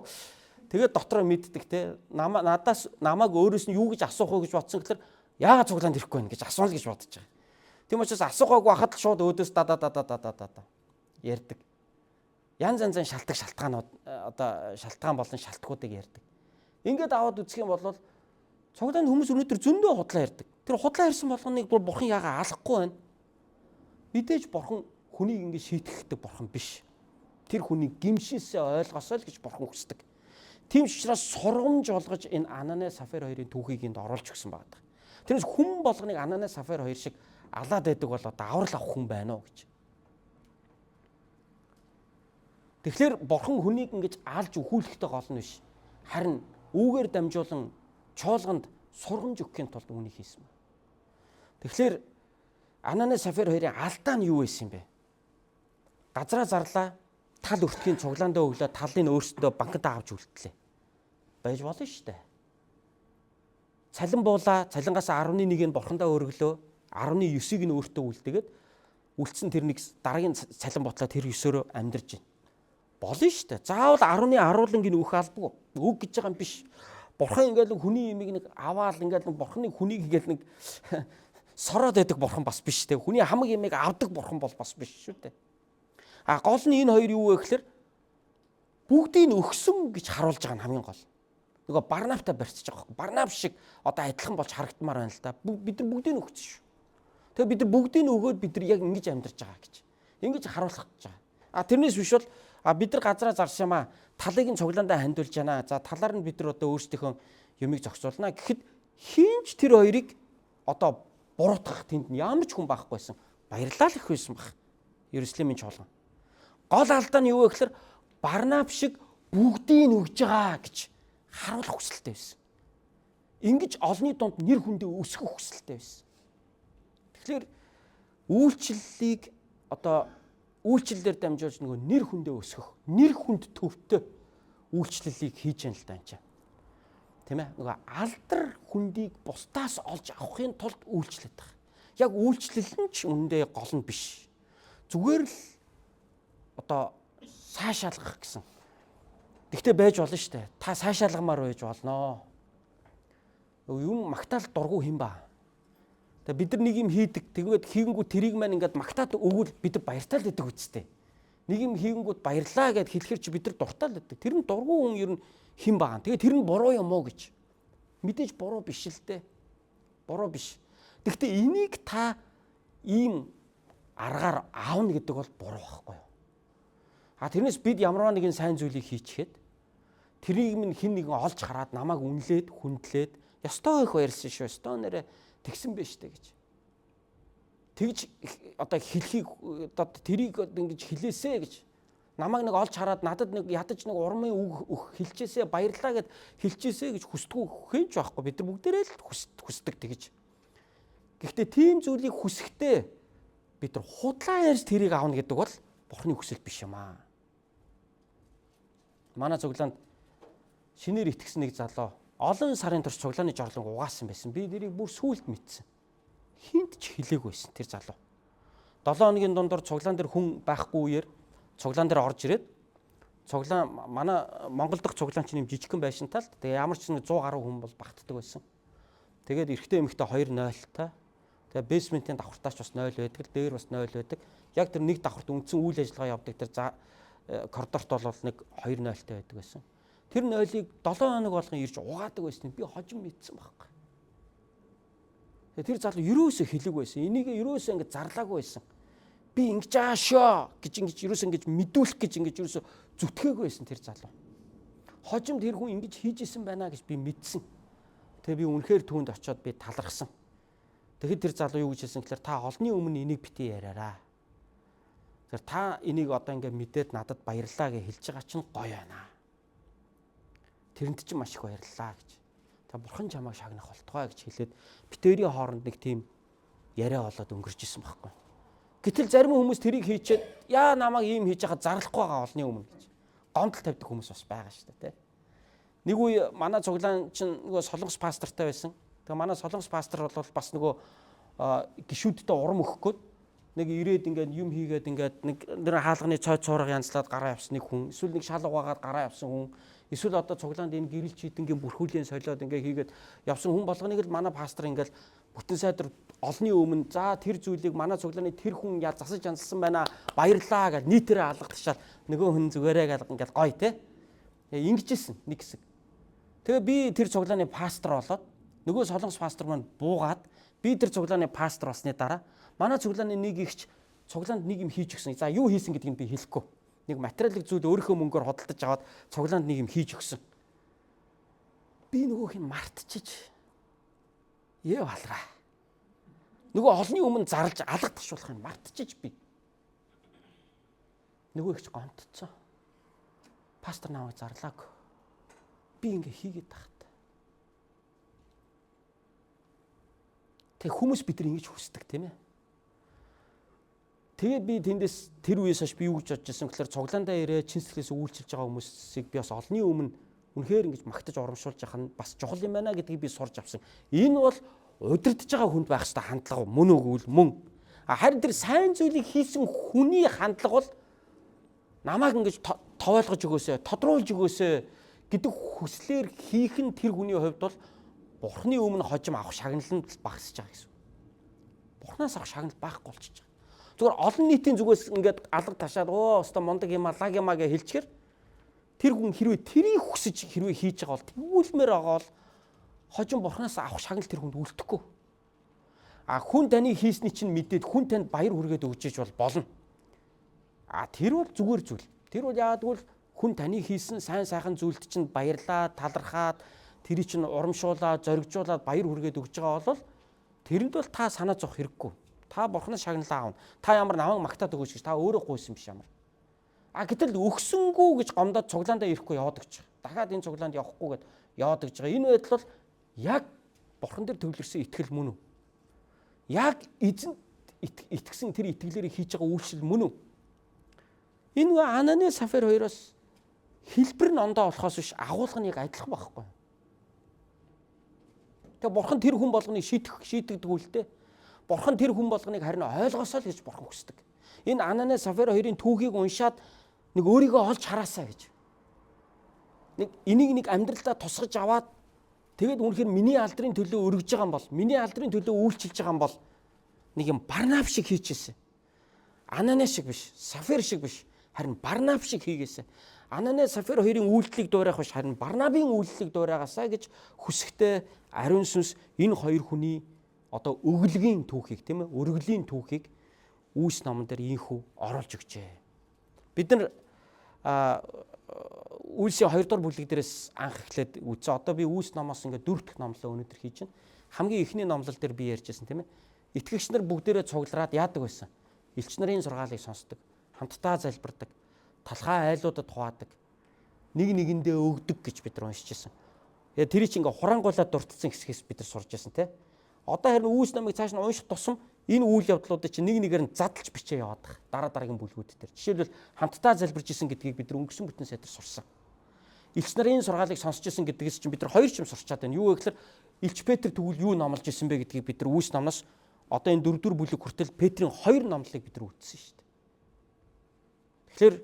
Speaker 1: Тэгээд дотроо мэддэг те. Намайг өөрөөс нь юу гэж асуух вэ гэж бодсон гэхээр яагаад цуглаанд ирэхгүй вэ гэж асуул гэж бодож байгаа. Тийм учраас асуухаагүй хахад л шууд өөдөөс да ярьдаг. Янз янзын шалтгаанууд одоо шалтгаан болон шалтгуудыг ярьдаг. Ингээд аваад үзэх юм бол цуглаанд хүмүүс өнөөдөр зөндөө худлаа ярьдаг. Тэр худлаа ярьсан болгоныг бурхан яагаад алахгүй байна? Мэдээж бурхан хүнийг ингээд шийтгэхтэй бурхан биш. Тэр хүнийг гимшээсээ ойлгосоо л гэж бурхан хүсдэг. Тийм учраас сургамж болгож энэ Ананас Сафир хоёрын түүхийг энд оруулж өгсөн байна. Тэрнээс хүн болгоныг Ананас Сафир хоёр шиг алаад байдаг бол одоо аврал авах хүн байна уу гэж. Тэгэхээр бурхан хүнийг ингэж алж өхүүлэхтэй гол нь биш. Харин үүгээр дамжуулан чуулганд сургамж өгөхийн тулд үүнийг хийсэн байна. Тэгэхээр Ананас Сафир хоёрын алдаа нь юу байсан бэ? Газраа зарлаа, тал өртгийн цуглаандаа өглөө талын өөрсдөө банкнд авч үлдлээ. Байж болно шүү дээ. Цалин буулаа, цалингаас 11-ийг нь бурхандаа өргөлөө, 19-ийг нь өөртөө үлдээгээд үлдсэн тэр нэг дараагийн цалин ботлоо тэр 9-өрөө амьдарч байна. Болно шүү дээ. Заавал 10-ны аруулангийн өөх албагүй. Өг гэж байгаа юм биш. Бурхан ингээл хүний имийг нэг аваал ингээл бурханы хүнийг ингээл нэг сороод байдаг бурхан бас биш дээ. Хүний хамаг имийг авдаг бурхан бол бас биш шүү дээ. А гол нь энэ хоёр юу вэ гэхээр бүгдийг нь өгсөн гэж харуулж байгаа нь хамгийн гол. Нөгөө Барнабтай барьцаж байгаа байхгүй. Барнаб шиг одоо адилхан болж харагдмаар байна л да. Бид нар бүгдийг нь өгсөн шүү. Тэгээ бид нар бүгдийг нь өгөөд бид нар яг ингэж амьдарч байгаа гэж. Ингэж харуулах гэж байгаа. А тэрнээс биш бол бид нар газраа заршаамаа талыг нь цуглаандаа хандуулж байна. За талаар нь бид нар одоо өөрсдийнхөө юмыг зохицуулна гэхэд хинч тэр хоёрыг одоо буруутгах тэнд ямар ч хүн байхгүй байсан. Баярлал их байсан баг. Иерусалимын чуулган. Гол алдаа нь юу вэ гэхээр Барнаб шиг бүгдийг нь өгж байгаа гэж харуулах хүсэлтэй байсан. Ингиж олонний дунд нэр хүндээ өсгөх хүсэлтэй байсан. Тэгэхээр үйлчлэлийг одоо үйлчлэлээр дамжуулж нөгөө нэр хүндээ өсгөх, нэр хүнд төвтэй үйлчлэлийг хийж яана л даа энэ. Тийм ээ? Нөгөө алдар хүндийг бусдаас олж авахын тулд үйлчлээд байгаа. Яг үйлчлэл нь ч үндэ гол нь биш. Зүгээр л одоо сайшаалгах гэсэн. Тэгтээ байж болно шүү дээ. Та сайшаалгамаар байж болно. Юм магтаал дургу хэм ба. Тэгээ бид нар нэг юм хийдэг. Тэгээд хийгэнгүүт тэрийг маань ингээд магтаад өгвөл бид нар баяртаа л гэдэг үстэй. Нэг юм хийгэнгүүт баярлаа гэд хэлэхэр чи бид нар дуртай л гэдэг. Тэр нь дургу хүн ер нь хэм баа. Тэгээ тэр нь буруу юм уу гэж. Мэдээж буруу биш л дээ. Буруу биш. Тэгтээ энийг та ийм аргаар аавна гэдэг бол буруу байхгүй юу? А тэрнээс бид ямарваа нэгэн сайн зүйлийг хийчихэд тэрийг минь хэн нэгэн олж хараад намайг үнэлээд хүндлээд Ёстой их баярлсан шүү. Ёстой нэрэ тэгсэн байж тээ гэж. Тэгж одоо хэлхийг одоо тэрийг ингэж хэлээсэ гэж. Намайг нэг олж хараад надад нэг ядаж нэг урмын үг хэлчихээсэ баярлаа гэд хэлчихээсэ гэж хүсдэггүй хээж байхгүй. Бид нар бүгдээрээ л хүсдэг тэгэж. Гэхдээ тийм зүйлийг хүсэхдээ бид нар худлаа ярьж тэрийг аавна гэдэг бол Бурхны хүсэл биш юм аа. Манай цуглаанд шинээр итгэсэн нэг залуу олон сарын турш цуглааны жорлонг угаасан байсан. Би тэрийг бүр сүулт мэдсэн. Хинт ч хэлээгүй байсан тэр залуу. 7 хоногийн дундор цуглаан дээр хүн байхгүй үеэр цуглаан дээр орж ирээд цуглаан манай Монгол дахь цуглаан чинь юм жижигхэн байшин тал. Тэгээ ямар ч 100 гаруй хүн бол багтдаг байсан. Тэгээд эрэгтэй эмэгтэй 2-0-тай. Тэгээ бейсментийн давхартаач бас 0 байдаг, дээр бас 0 байдаг. Яг тэр нэг давхарт үндсэн үйл ажиллагаа явдаг тэр коридорт бол нэг 2-0-тай байдаг байсан. Тэр 0-ыг 7 хоног болгон ирж угаадаг байсан. Би хожим мэдсэн байхгүй. Тэр залуу юусоо хэлэг байсан. Энийг юусоо ингэ зарлаагүй байсан. Би ингэж аашаа гэж ингэж юусоо ингэж мэдүүлэх гэж ингэж юусоо зүтгээгүй байсан тэр залуу. Хожим тэр хүн ингэж хийж исэн байна гэж би мэдсэн. Тэгээ би үнэхээр түүнд очиод би талархсан. Тэгэхэд тэр залуу юу гэж хэлсэн гэхээр та олонний өмнө энийг битгий яриараа. Тэр та энийг одоо ингэ мэдээд надад баярлаа гэж хэлж байгаа чинь гоё байна. Тэрэнд чинь маш их баярлалаа гэж. Та бурхан чамайг шагнах болтугай гэж хэлээд битээрийн хооронд нэг тийм яриа болоод өнгөрч исэн байхгүй. Гэтэл зарим хүмүүс тэрийг хийчихэд яа намайг ийм хийж байгаа зарлахгүй байгаа олны өмнө гэж гомдол тавьдаг хүмүүс бас байгаа шүү дээ, тэ. Нэг үе манай цуглаан чинь нөгөө Солонгос пастортай байсан. Тэгээ манай Солонгос пастор бол бас нөгөө гишүүдтэй урам өгөх гээд нэг ирээд ингээд юм хийгээд ингээд нэг нэр хаалганы цой цуурга янзлаад гараа явсан нэг хүн, эсвэл нэг шал угаагаад гараа явсан хүн, эсвэл одоо цуглаанд энэ гэрэл чийдэнгийн бүрхүүлийн солиод ингээд хийгээд явсан хүн болгоныг л манай пастор ингээд бүтэн сайдар олны өмнө за тэр зүйлийг манай цуглааны тэр хүн засаж янзлсан байна баярлаа гэж нийтээрээ алгадчихал нөгөө хүн зүгээрээ гал ингээд гоё те. Ингэжсэн нэг хэсэг. Тэгээ би тэр цуглааны пастор болоод нөгөө Солонгос пастор маань буугаад би тэр цуглааны пастор болсны дараа манай цуглааны нэг ихч цуглаанд нэг юм хийж өгсөн. За юу хийсэн гэдгийг би хэлэхгүй. Нэг материалын зүйл өөрийнхөө мөнгөөр хөдөлж аваад цуглаанд нэг юм хийж өгсөн. Би нөгөөх нь мартчихж балраа. Нөгөө олны өмнө зарлж алга ташуулах нь мартчихж би. Нөгөө ихч гомдцсон. Пастор намайг зарлааг. Би ингээ хийгээд тахт. Тэг хүмүүс бид нар ингэж хүсдэг тийм ээ. Тэгээд би тэндээс тэр үеэс хойш би юу гэж бодож ирсэн гэхээр цуглаандаа ирээ чин сэтгэлээс үйлчилж байгаа хүмүүсийг би бас олны өмнө үнэхээр ингэж магтаж урамшуулж явах нь бас чухал юм байна гэдгийг би сурч авсан. Энэ бол удирдах байгаа хүнд байх ёстой хандлага мөн үгүй мөн. Харин тэр сайн зүйлийг хийсэн хүний хандлага бол намайг ингэж товоолгож өгөөсэй, тодруулж өгөөсэй гэдэг хүслээр хийх нь тэр хүний хувьд бол Бурхны өмнө хожим авах шагналанд багасж байгаа гэсэн. Бурхнаас авах шагнал байхгүй болчихж байгаа. Зүгээр олон нийтийн зүгээс ингээд алга ташаад өстой мундаг юм аа лаг юм аа гэж хэлчихэр тэр хүн хэрвээ тэрийг хүсэж хэрвээ хийж байгаа бол тэгүүлмээр байгаа бол хожим Бурхнаас авах шагнал тэр хүнд үлдэхгүй. Хүн таны хийсний чинь мэдээд хүн танд баяр хүргээд өгч иж бол болно. Тэр бол зүгээр зүйл. Тэр бол яагадгүй хүн таны хийсэн сайн сайхан зүйлд чинь баярлаа, талархаад тэрийг чинь урамшуулаад, зоригжуулаад баяр хүргээд өгж байгаа бол тэрэнд бол та санаа зовох хэрэггүй. Та Бурхнаас шагналаа аавна. Та ямар намайг магтаад өгөөч гэж та өөрөө гуйсан биш ямар. Гэтэл өгсөнгүү гэж гомдоод цуглаандаа ирэхгүй яваад гэж. Дахиад энэ цуглаанд явахгүйгээд яваад гэж байгаа. Энэ байдал бол яг Бурхан дээр төвлөрсөн итгэл мөн үү? Яг эзэнд итгэсэн тэр итгэлээрээ хийж байгаа үйлчлэл мөн үү? Энэ нөгөө Анани Сафир хоёроос хэлбэр нь ондоо болохоос биш агуулга нь яг адилхан байхгүй. Тэгээ Бурхан тэр хүн болгоныг шийдэгдэг үлдээ. Бурхан тэр хүн болгоныг харин ойлгосоо л гэж Бурхан хүсдэг. Энэ Анани Сафир хоёрын түүхийг уншаад нэг өөрийгөө олж хараасаа гэж. Энийг амьдралдаа тусгаж аваад тэгээд үнэхээр миний алдрын төлөө өргөж байгаа юм бол, миний алдрын төлөө үйлчилж байгаа юм бол нэг юм Барнаб шиг хийчихсэн. Анани шиг биш, Сафир шиг биш, харин Барнаб шиг хийгээсэ. Анани Сафир хоёрын үйлдэлийг дуурайх биш, харин Барнабын үйлдэлийг дуурайгаасаа гэж хүсэхдээ ариун сүнс энэ хоёр хүний одоо өглөгийн түүхийг тийм ээ, өргөлийн түүхийг Үүс номон дээр ийхүү оруулж өгчээ. Бид нар Үйлсийн 2 дугаар бүлэг дээрээс анх эхлээд үзсэн. Одоо би Үйлс номоос ингээд 4 дахь номлоо өнөөдөр хийж байна. Хамгийн эхний номлол дээр би ярьжсэн тийм ээ. Итгэгч нар бүгдээрээ цуглараад яадаг байсан. Элч нарын сургаалыг сонсдог, хамтдаа залбирдаг, талхай айлуудад хуваадаг, нэг нэгэндээ өгдөг гэж бид нар уншижсэн. Тэр чинь ингээ хурангуулаад дуртсан хэсгээс бид нар сурж байсан тийм. Одоо харин Үйлс номыг цааш нь унших тусам энэ үйл явдлуудыг чинь нэг нэгээр нь задлж бичээ яваад байгаа. Дараагийн бүлгүүд дээр. Жишээлбэл хамтдаа залбирж исэн гэдгийг бид нар өнгөрсөн бүтэн сайдаар сурсан. Элч нарын сургаалыг сонсч исэн гэдгээс чинь бид нар 2 чим сурчаад байна. Юу вэ гэхээр Илч Петр тэгвэл юу номлож исэн бэ гэдгийг бид нар Үйлс номноос одоо энэ 4 дугаар бүлэг хүртэл Петрийн 2 номлолыг бид нар үзсэн шүү дээ. Тэгэхээр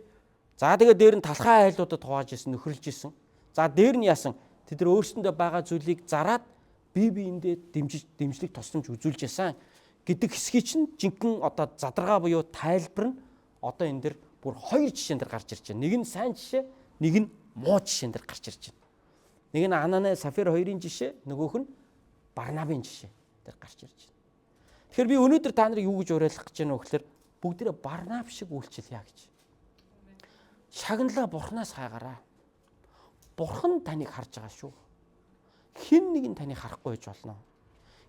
Speaker 1: тэгээ дээр нь талхай айлуудад хувааж исэн, нөхөрлж исэн. За дээр нь яасан? Тэд нар өөрсөндөө байгаа зүйлийг зараад бие биендээ дэмжлэг тусламж үзүүлж ясан гэдэг хэсгийг чинь жинхэнэ одоо задаргаа буюу тайлбар нь одоо энэ дэр бүр 2 жишээн дээр гарч ирж байна. Нэг нь сайн жишээ, нэг нь муу жишээн дээр гарч ирж байна. Нэг нь Ананай, Сафир хоёрын жишээ, нөгөөх нь Барнабын жишээ дээр гарч ирж байна. Тэгэхээр би өнөөдөр та нарыг юу гэж уриалгах гэж байна вэ гэхээр бүгдээрээ Барнаб шиг үйлчлэе гэж. Шагналаа Бурханаас хайгаараа. Бурхан таныг харж байгаа шүү. Хэн нэг нь таныг харахгүй байж болно.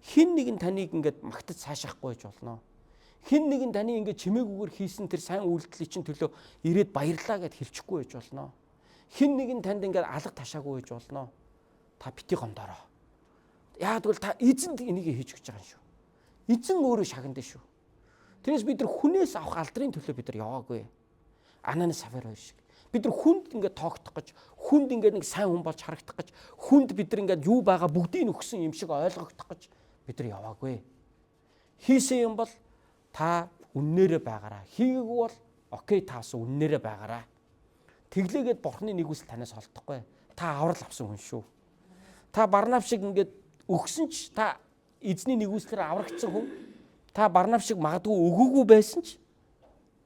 Speaker 1: Хэн нэг нь таныг ингээд магтаж цаашаахгүй байж болно. Хэн нэг нь таны ингээд чимээгүйгээр хийсэн тэр сайн үйлдэлийн чинь төлөө ирээд баярлаа гэд хэлчихгүй байж болно. Хэн нэг нь танд ингээд алга ташаагүй байж болно. Та бити гомдороо. Яагад бол та эзэнд энийг хийж өгч байгаа юм шүү. Эзэн өөрөө шагнад шүү. Тэрээс бид нар хүнээс авах алдрын төлөө бид нар яваагүй. Ананай, Сафир хоёр шиг. Бид нар хүнд ингээд тоогдох гэж, хүнд ингээд нэг сайн хүн болж харагдах гэж, хүнд бид нар ингээд юу байгаа бүгдийг өгсөн юм шиг ойлгогдох гэж бид нар яваагүй. Хийсэн юм бол та үннээрээ байгаараа. Хийгээгүй бол окей та бас үннээрээ байгаараа. Тэглээгээд Бурхны нэгүсэл танаас холдохгүй. Та аврал авсан хүн шүү. Та Барнаб шиг ингээд өгсөн ч та эзний нэгүслээр аврагдсан хүн. Та Барнаб шиг магадгүй өгөөгүй байсан ч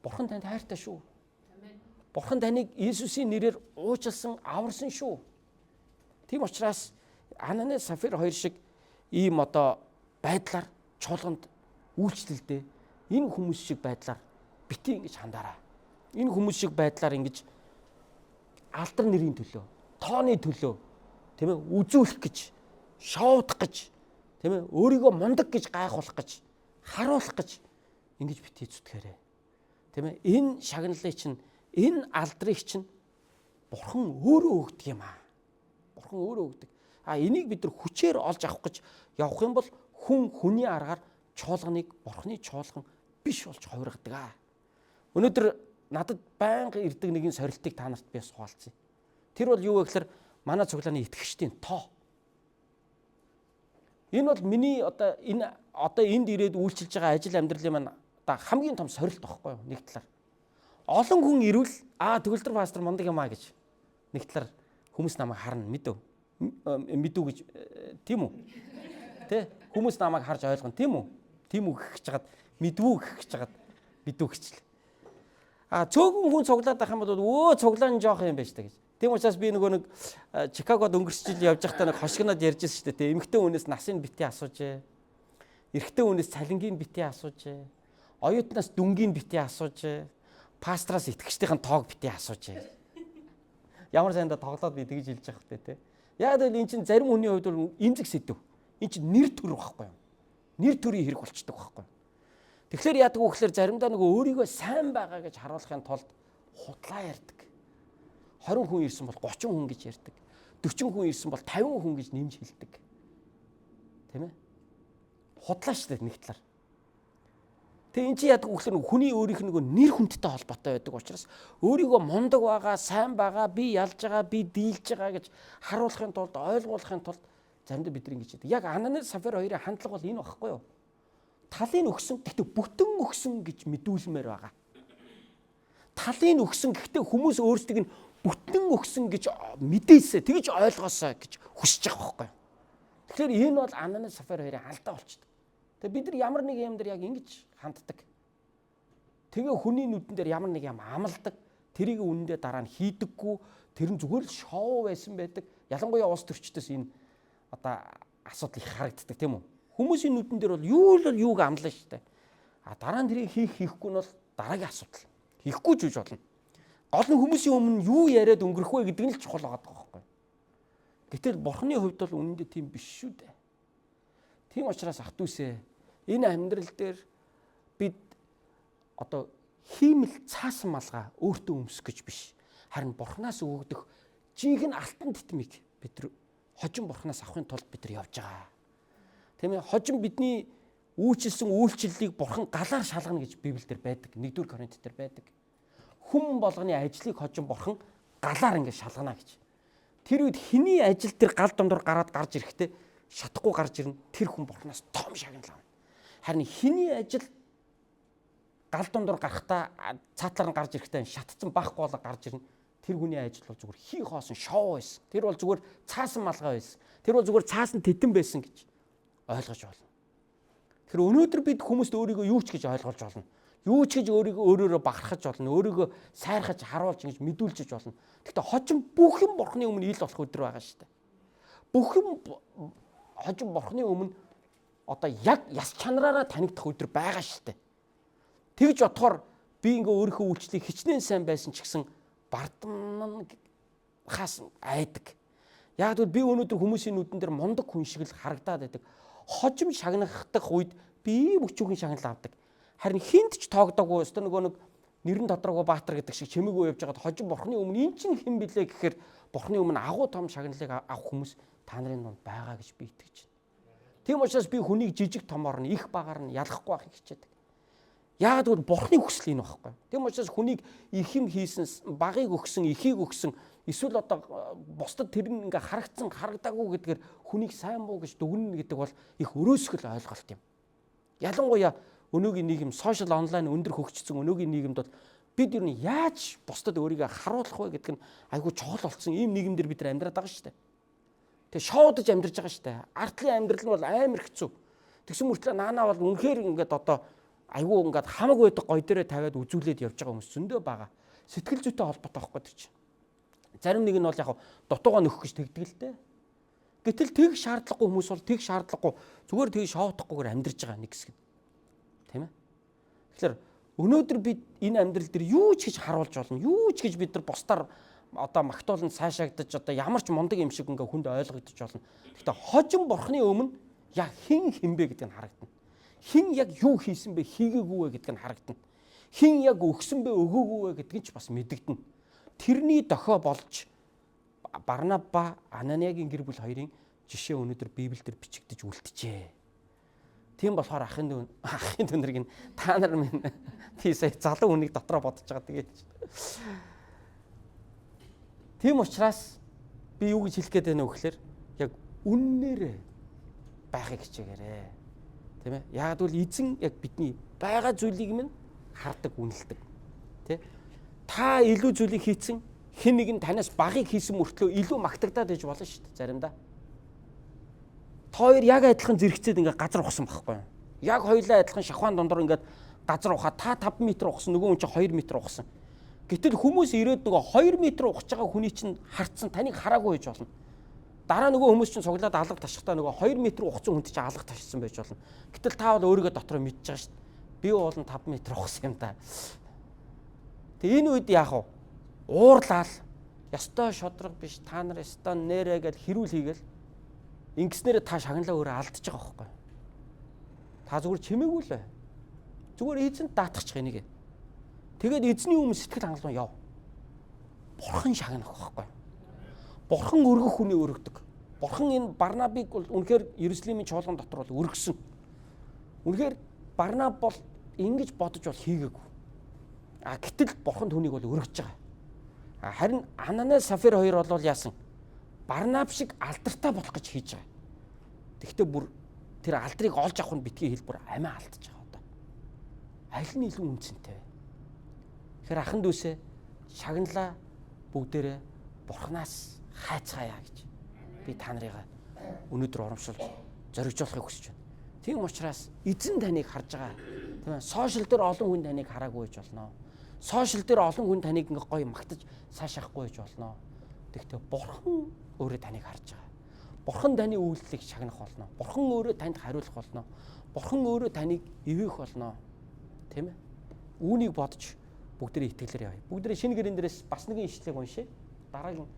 Speaker 1: Бурхан танд хайртай шүү. Бурхан таныг Иесусийн нэрээр уучлсан, аварсан шүү. Тийм учраас Ананай, Сафир хоёр шиг ийм одоо байдлаар чуулганд үйлчлэлдээ энэ хүмүүс шиг байдлаар бити ингэж хандаараа. Энэ хүмүүс шиг байдлаар ингэж алдар нэрийн төлөө, тооны төлөө тийм ээ үзүүлэх гэж, шоудах гэж, тийм ээ өөрийгөө мундаг гэж гайхуулах гэж, харуулах гэж ингэж бити зүтгэхээрээ. Тийм ээ энэ шагналыг чинь, энэ алдрыг чинь Бурхан өөрөө өгдөг юм аа. Бурхан өөрөө өгдөг. Энийг бид нар хүчээр олж авах гэж явах юм бол хүн хүний аргаар чуулганыг Бурханы чуулган биш болж хувиргадаг. Өнөөдөр надад байнга ирдэг нэгэн сорилтыг та нарт би суулцъя. Тэр бол юу вэ гэхээр манай цуглааны итгэгчдийн тоо. Энэ бол миний одоо энд ирээд үйлчилж байгаа ажил амьдралын маань хамгийн том сорилт байхгүй юу? Нэг талаар. Олон хүн ирвэл төгөлдөр пастор мундаг юм аа гэж нэг талаар хүмүүс намайг харна мэдв гэж тийм үү? Тэ хүмүүс намайг харж ойлгоно тийм үү? Тийм үү гэх гэж жагаад мэдвүү гэх гэж жагаад мэдвүү гэчлээ. Цөөхөн хүн цуглаад байх юм бол цуглаа нь жоох юм байж та гэж. Тийм учраас би нөгөө нэг Чикагод өнгөрсөн жил явж байхдаа нэг хошигноод ярьжсэн шүү дээ. Эмэгтэй хүнээс насыг бити асуужээ. Эрэгтэй хүнээс цалингийн бити асуужээ. Оюутнаас дүнгийн бити асуужээ. Пастраас итгэгчдийн тоог бити асуужээ. Ямар сайндаа тоглоод би тэгж хэлж явах хэрэгтэй те. Яг л эн чинь зарим хүний хувьд бол эмзэг сэдв. Эн чинь нэр төр байхгүй юу? Нэр төрийн хэрэг болчдөг байхгүй юу? Тэгэхээр яадаг вэ гэхээр заримдаа нөгөө өөрийгөө сайн байгаа гэж харуулахын тулд худлаа ярьдаг. 20 хүн ирсэн бол 30 хүн гэж ярьдаг. 40 хүн ирсэн бол 50 хүн гэж нэмж хэлдэг. Тийм ээ? Худлаа шүү дээ нэг талаар. Тэгээ эн чинь яадаг вэ гэхээр хүний өөрийнх нь нөгөө нэр хүндтэй холбоотой байдаг учраас өөрийгөө мундаг байгаа, сайн байгаа, би ялж байгаа, би дийлж байгаа гэж харуулахын тулд, ойлгуулахын тулд заримдаа бид ингэж хэлдэг. Яг Ананай, Сафир хоёрын хандлага бол энэ багхгүй юу? Талын өгсөн гэхдээ бүтэн өгсөн гэж мэдүүлмээр байгаа. Талын өгсөн гэхдээ хүмүүс өөрсдийг нь бүтэн өгсөн гэж мэдээсэ тэгж ойлгоосоо гэж хүсэж байгаа байхгүй юу? Тэгэхээр энэ бол Ананай, Сафир хоёрын алдаа болчихдог. Тэгээ бид нар ямар нэг юм дээр яг ингэж ханддаг. Тэгээ хүний нүдэн дээр ямар нэг юм амалдаг. Тэрийг үнэндээ дараа нь хийдэггүй. Тэр нь зүгээр л шоу байсан байдаг. Ялангуяа улс төрчдөөс энэ одоо асуудал их харагддаг тийм үү? Хүмүүсийн нүдэн дээр бол юуг амлаа шүү дээ. Дараа нь тэрийг хийхгүй нь бол дараагийн асуудал. Хийхгүй ч үж болно. Олон хүмүүсийн өмнө юу яриад өнгөрөх вэ гэдэг нь л чухал байгаа байхгүй. Гэтэл Бурхны хувьд бол үнэндээ тийм биш шүү дээ. Тийм учраас ах дүүсээ энэ амьдрал дээр бид одоо хиймэл цаасан малгай өөртөө өмсөх гэж биш. Харин Бурханаас өгөгдөх жинхэнэ алтан титмийг бид хожим Бурханаас авахын тулд бид нар явж байгаа. Тийм ээ, хожим бидний үйлчилсэн үйлчлэлийг Бурхан галаар шалгана гэж Библиэлд байдаг. 1-р Коринт дээр байдаг. Хүн болгоны ажлыг хожим Бурхан галаар ингэ шалгана гэж. Тэр үед хэний ажил тэр гал домдор гараад гарч ирэхдээ шатахгүй гарч ирнэ. Тэр хүн Бурханаас том шагнал авна. Харин хэний ажил гал домдор гарахтаа цаатлаар нь гарч ирэхдээ шатцсан байхгүй болоо гарч ирнэ. Тэр хүний ажил бол зүгээр хий хоосон шоу байсан. Тэр бол зүгээр цаасан малгай байсан. Тэр бол зүгээр цаасан тэтэн байсан гэж ойлгож байна. Тэгэхээр өнөөдөр бид хүмүүст өөрийгөө юу ч гэж ойлгуулж болно. Юу ч гэж өөрийгөө бахархаж болно. Өөрийгөө сайрхаж, харуулж ингэж мэдүүлж болно. Гэхдээ хожим бүх юм Бурхны өмнө ил болох өдөр байгаа шүү дээ. Бүх юм хожим Бурхны өмнө одоо яг яс чанараараа танигдах өдөр байгаа шүү дээ. Тэгж бодохоор би ингээ өөрийнхөө үйлчлэлийг хичнээн сайн байсан ч гэсэн бардамнан хаас айдаг. Яг тэгвэл би өнөөдөр хүмүүсийн нүдэн дээр мундаг хүн шиг л харагдаад байдаг. Хожим шагнагдах үед би бүчүүхэн шагнал авдаг. Харин хинт ч тоогдоогүй өстө нөгөө нэг нэрэн додроогүй баатар гэдэг шиг чимээгүй явж байгаад хожим Бурхны өмнө эн чинь хэн блэ гэхээр Бурхны өмнө агуу том шагналыг авах хүмүүс та нарын донд байгаа гэж би итгэж байна. Тийм учраас би хүнийг жижиг томоор нь их багаар нь ялахгүй байхыг хичээдэг. Яг тэгвэл Бурхны хүсэл энэ байхгүй. Тийм учраас хүнийг их юм хийсэн, багыг өгсөн, ихийг өгсөн, эсвэл одоо бусдад тэр нь ингээ харагдсан, харагдаагүй гэдгээр хүнийг сайн буу гэж дүгнэнэ гэдэг бол их өрөөсгөл ойлголт юм. Ялангуяа өнөөгийн нийгэм сошиал онлайн өндөр хөгжсөн өнөөгийн нийгэмд бол бид юу нь яаж бусдад өөрийгөө харуулах вэ гэдэг нь айгүй чухал болсон ийм нийгэмдэр бид нар амьдраад байгаа шүү дээ. Тэгээ шоудаж амьдарч байгаа шүү дээ. Артлын амьдрал нь бол амар хэцүү. Тэгсэн мөртлөө наанаа бол үнэхээр ингээд одоо айгүй ингээд хамаг байдаг гой дээрээ тавиад үзүүлээд явж байгаа хүмүүс зөндөө байгаа. Сэтгэл зүйтэй холбоотой байхгүй тэр чинь. Зарим нэг нь бол яг дутуугаа нөхөх гэж тэгдэг л дээ. Гэтэл тэг шаардлагагүй хүмүүс бол тэг шаардлагагүй зүгээр тэг шоудахгүйгээр амьдарч байгаа нэг хэсэг. Тийм ээ. Тэгэхээр өнөөдөр бид энэ амьдрал дээр юу ч гэж харуулж болно. Юу ч гэж бид нар бусдаар одоо магтууланд цаашаагдаж одоо ямар ч мундаг юм шиг ингээ хүнд ойлгогдож болно. Гэхдээ хожим Бурхны өмнө яг хэн хинбэ гэдэг нь харагдана. Хэн яг юу хийсэн бэ, хийгээгүй вэ гэдэг нь харагдана. Хэн яг өгсөн бэ, өгөөгүй вэ гэдэг нь ч бас мэдэгдэнэ. Тэрний дохио болж Барнаба, Ананиагийн гэр бүл хоёрын жишээ өнөөдөр Библиэлд бичигдэж үлджээ. Тийм болохоор ахын дүүнэрийг та нар минь тий сая залуу хүнийг дотроо бодож байгаа тэгээд. Тийм учраас би юу гэж хэлэх гээд байна вэ гэхээр яг үннээрээ байхыг хичээгээрэй. Тийм ээ. Яг л эзэн яг бидний байгаа зүйлийг минь хардаг, үнэлдэг. Тэ? Та илүү зүйлийг хийцэн хэн нэгэн танаас багыг хийсэн мөртлөө илүү магтагдаад иж болно шүү дээ заримдаа. Хоёр яг адилхан зэрэгцээд ингээд газар ухсан байхгүй юу? Яг хоёулаа адилхан шахуун дондор ингээд газар ухаа та 5 м ухсан нөгөө хүн чинь 2 м ухсан. Гэтэл хүмүүс ирээд нөгөө 2 м ухаж байгаа хүний чинь харцсан таныг хараагүй байж болно. Дараа нөгөө хүмүүс чинь цуглаад алга ташхтаа нөгөө 2 м ухсан хүнд чинь алга ташсан байж болно. Гэтэл та бол өөрийгөө дотроо мэдж байгаа шүү дээ. Би бол 5 м ухсан юм да. Тэгээ энэ үед яах вэ? Уурлал, ёстой шодрог биш, та нар ёстой нэрэ гэж хэрүүл хийгээл ингэснээр та шагналаа өөрөө алдчихж байгаа байхгүй. Та зүгээр чимээгүй л бай. Зүгээр эзэнт даатгачих энийг. Тэгээд эзний өмнө сэтгэл хангалуун яв. Бурхан шагнах байхгүй. Бурхан өргөх хүний өргөдөг. Бурхан энэ Барнабыг бол үнэхээр Иерусалимийн чуулган дотор бол өргөсөн. Үнэхээр Барнаб бол ингэж бодож бол хийгээгүй. Гэтэл Бурхан түүнийг бол өргөж байгаа. Харин Ананас Сафир хоёр бол яасан? Барнаб шиг алдартай болох гэж хийж байгаа. Тэгвэл бүр тэр алдрыг олж авах нь битгий хэлбэр амиа алдчих байгаа одоо. Аль нь илүү үнцэнтэй вэ? Тэгэхээр ахын дүүсээ шагналаа бүгдээрээ Бурханаас хайцгаая гэж би та нарыг өнөөдөр урамшуулж зоригжуулахыг хүсэж байна. Тийм учраас эзэн таныг харж байгаа. Тийм ээ. Сошиал дээр олон хүн таныг хараагүй байж болно. Сошиал дээр олон хүн таныг ингээ гоё магтаж цаашаахгүй байж болно. Тэгвэл Бурхан өөрөө таныг харж байгаа. Бурхан таны үйлдэлийг шагнах болно. Бурхан өөрөө танд хариулах болно. Бурхан өөрөө таныг ивэх болно. Тийм ээ. Үүнийг бодож Бүгдээ итгэлээр явъя. Бүгдээ шинэ гэрэн дээрээс бас нэгэн ишлэгийг уншъя. Дараагийн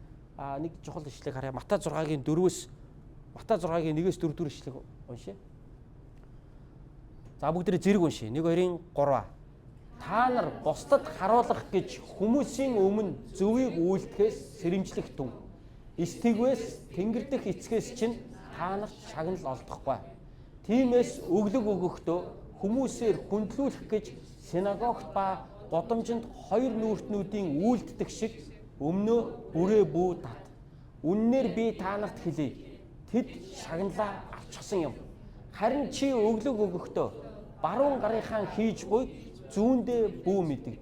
Speaker 1: нэг чухал ишлэгийг харъя. Матай 6-гийн 4-өөс Матай 6-гийн 1-ээс 4 дэх ишлэгийг уншъя. За бүгдээ зэрэг уншъя. 1 2 3. Та нар бусдад харуулах гэж хүмүүсийн өмнө зөвийг үйлдэхээс сэрэмжлэх түн. Стигвээс тэнгэр дэх эцгээс чинь та нарт шагнал олдохгүй. Тиймээс өглөг өгөхдөө хүмүүсээр хүндлүүлэх гэж синагогт ба годамжинд хоёр нүүртнүүдийн үйлддэг шиг өмнөө бүрээ бүү тат. Үннээр би та нарт хэлье. Тэд шагналаа авчихсан юм. Харин чи өглөг өгөхдөө баруун гарынхаа хийж буй зүүндээ бүү мэдэг.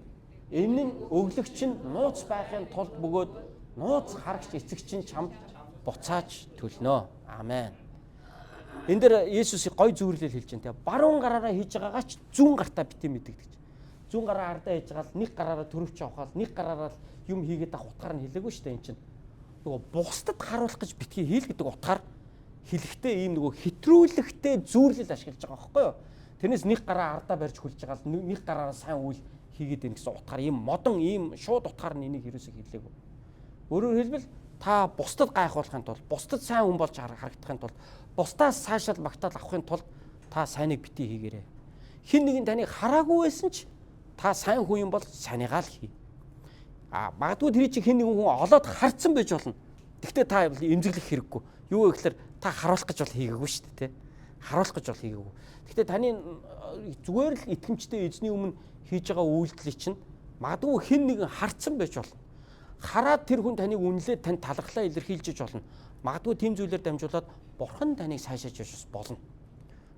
Speaker 1: Энэ нь өглөгч нь нууц байхын тулд бөгөөд нууц харагч эцэг чинь чамд буцааж төлнө. Амен. Энд дээр Есүс гой зөвөрлөл хэлж байна. Баруун гараараа хийж байгаагаа ч зүүн гартаа битээ мэддэг гэж. Зүүн гараа ардаа хийж байгаа л нэг гараараа төрөвч авахал нэг гараараа юм хийгээд ах утгаар нь хэлээгүй шүү дээ энэ чинь. Нөгөө бусдад харуулах гэж битгий хийл гэдэг утгаар хэлэхдээ ийм нөгөө хэтрүүлэхтэй зүүрлэл ашиглаж байгаа байхгүй юу? Тэрнээс нэг гараа ардаа барьж хүлж байгаа л нэг гараараа сайн үйл хийгээд байна гэсэн утгаар ийм модон ийм шууд утгаар нь энийг хэрэгсэг хэлээгүй. Өөрөөр хэлбэл та бусдад гайхуулахын тулд, бусдад сайн хүн болж харагдахын тулд, бусдаас цаашаал магтаал авахын тулд та сайныг битгий хийгээрэй. Хэн нэгэн таныг хараагүй байсан ч та сайн хүн юм бол сайныгаа л хий. Магадгүй тэр чинь хэн нэгэн хүн олоод харцсан байж болно. Гэхдээ та эмзэглэх хэрэггүй. Юу гэхээр та харуулах гэж бол хийгээгүй шүү дээ, тэ. Харуулах гэж бол хийгээгүй. Гэхдээ таны зүгээр л итгэмжтэй эзний өмнө хийж байгаа үйлдэл чинь магадгүй хэн нэгэн харцсан байж болно. Хараад тэр хүн таныг үнэлээд танд талархлаа илэрхийлж болно. Магадгүй тийм зүйлээр дамжуулаад бурхан таныг сайшааж явж болно.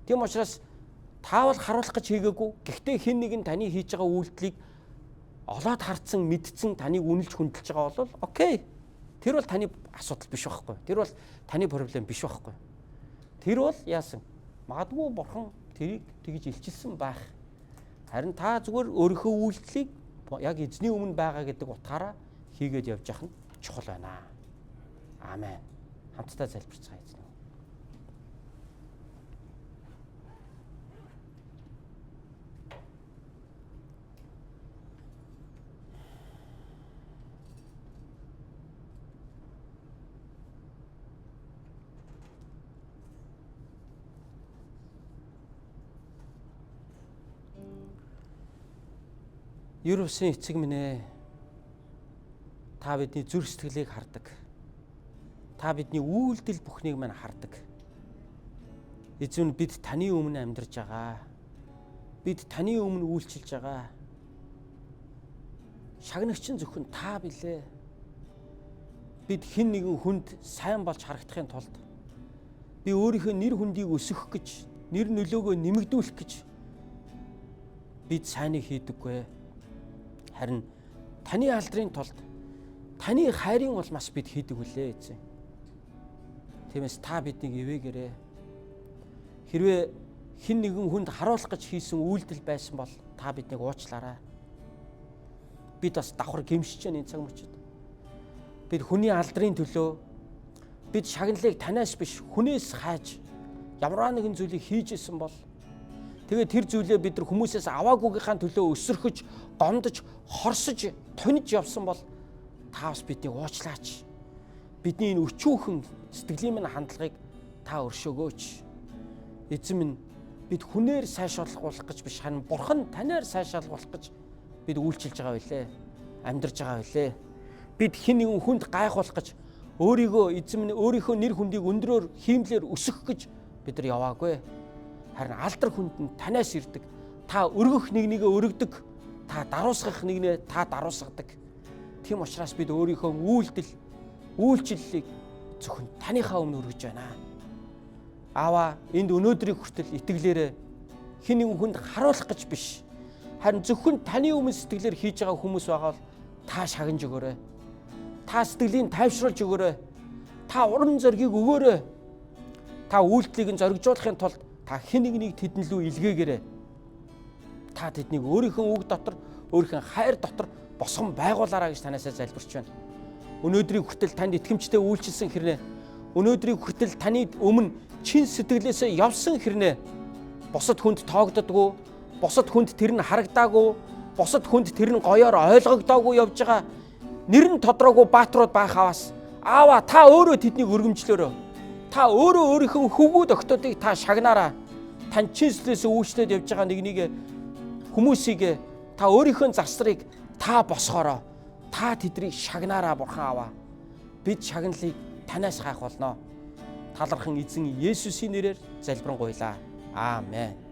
Speaker 1: Тийм учраас таавал харуулах гэж хийгээгүй. Гэхдээ хэн нэгэн таны хийж байгаа үйлдэлийг олоод харцсан, мэдсэн, таныг үнэлж хүндэлж байгаа бол окей. Тэр бол таны асуудал биш байхгүй. Тэр бол таны проблем биш байхгүй. Тэр бол яасан? Магадгүй бурхан тэрийг тэгж илчилсэн байх. Харин та зүгээр өөрийнхөө үйлдэлийг яг эзний өмнө байгаа гэдэг утгаараа хийгээд явж явах нь чухал байна. Амен. Хамтдаа залбирцгаая эзэн. Ерөөсөн эцэг минь ээ. Та бидний зүрх сэтгэлийг хардаг. Та бидний үйлдэл бүхнийг мань хардаг. Эзэн бид таны өмнө амьдарч байгаа. Бид таны өмнө үйлчилж байгаа. Шагнагч нь зөвхөн та билээ. Бид хэн нэгэн хүнд сайн болж харагдахын тулд би өөрийнхөө нэр хүндийг өсгөх гэж, нэр нөлөөгөө нэмэгдүүлэх гэж бид сайныг хийдэггүй. Харин таны алдрын тулд таны хайрын улмаас бид хийдэг үлээ эзэн. Тиймээс та биднийг ивээгээрэй. Хэрвээ хэн нэгэн хүнд харуулах гэж хийсэн үйлдэл байсан бол та биднийг уучлаарай. Бид бас давхар гэмшиж байна энэ цаг мөчид. Бид хүний алдрын төлөө бид шагналыг танаас биш хүнээс хайж ямар нэгэн зүйлийг хийж исэн бол тэгээд тэр зүйлээ бид нар хүмүүсээс аваагүйгийнхаа төлөө өсөрхөж, гомдож, хорсож, туниж явсан бол та бас биднийг уучлаач. Бидний энэ өчүүхэн сэтгэлийн минь хандлагыг та өршөөгөөч. Эзэн минь бид хүнээр сайшруулах гэж биш харин бурхан танаар сайшруулах гэж бид үйлчилж байгаа байлээ. Амьдарч байгаа байлээ. Бид хэн нэгэн хүнд гайхуулах гэж өөрийгөө эзэн минь өөрийнхөө нэр хүндийг өндрөөр хиймлэр өсгөх гэж бид нар яваагүй. Харин алдар хүнд нь танаас ирдэг. Та өргөх нэгнийгээ өргөдөг. Та даруусгах нэгнээ та даруусгадаг. Тийм учраас бид өөрийнхөө үйлчлэлийг зөвхөн таныхаа өмнө өргөж байна. Аава энд өнөөдрийг хүртэл итгэлээрээ хэн нэгэн хүнд харуулах гэж биш. Харин зөвхөн таны өмнө сэтгэлээр хийж байгаа хүмүүс байгаа бол та шагнаж өгөөрэй. Та сэтгэлийг тайвшруулж өгөөрэй. Та урам зориг өгөөрэй. Та үйлдэлийг нь зоригжуулахын тулд та хэн нэгнийг тэдэн лүү илгээгээрэй. Та тэднийг өөрийнхөө үг дотор, өөрийнхөө хайр дотор босгон байгуулаарай гэж танаасаа залбирч байна. Өнөөдрийг хүртэл танд итгэмжтэй үйлчилсэн хэрнээ. Өнөөдрийг хүртэл таны өмнө чин сэтгэлээсээ явсан хэрнээ. Босод хүнд тоогддоггүй, босод хүнд тэр нь харагдаагүй, бусад хүнд тэр нь гоёор ойлгогдоогүй явж байгаа нэр нь тодроогүй бааtruуд байх аваас Аава та өөрөө тэднийг өргөмжлөөрөө. Та өөрөө өөрийнхөө хөвгүүд охтуудыг та шагнаараа. Тань чин сэтгэлээс үйлчлээд явж байгаа нэг хүмүүсийг та өөрийнхөө зарсрыг та босгоороо. Та тэднийг шагнаараа Бурхан Аава. Бид шагналыг танаас хайх болно. Талархан эзэн Есүсийн нэрээр залбирanгуйлаа. Аамен.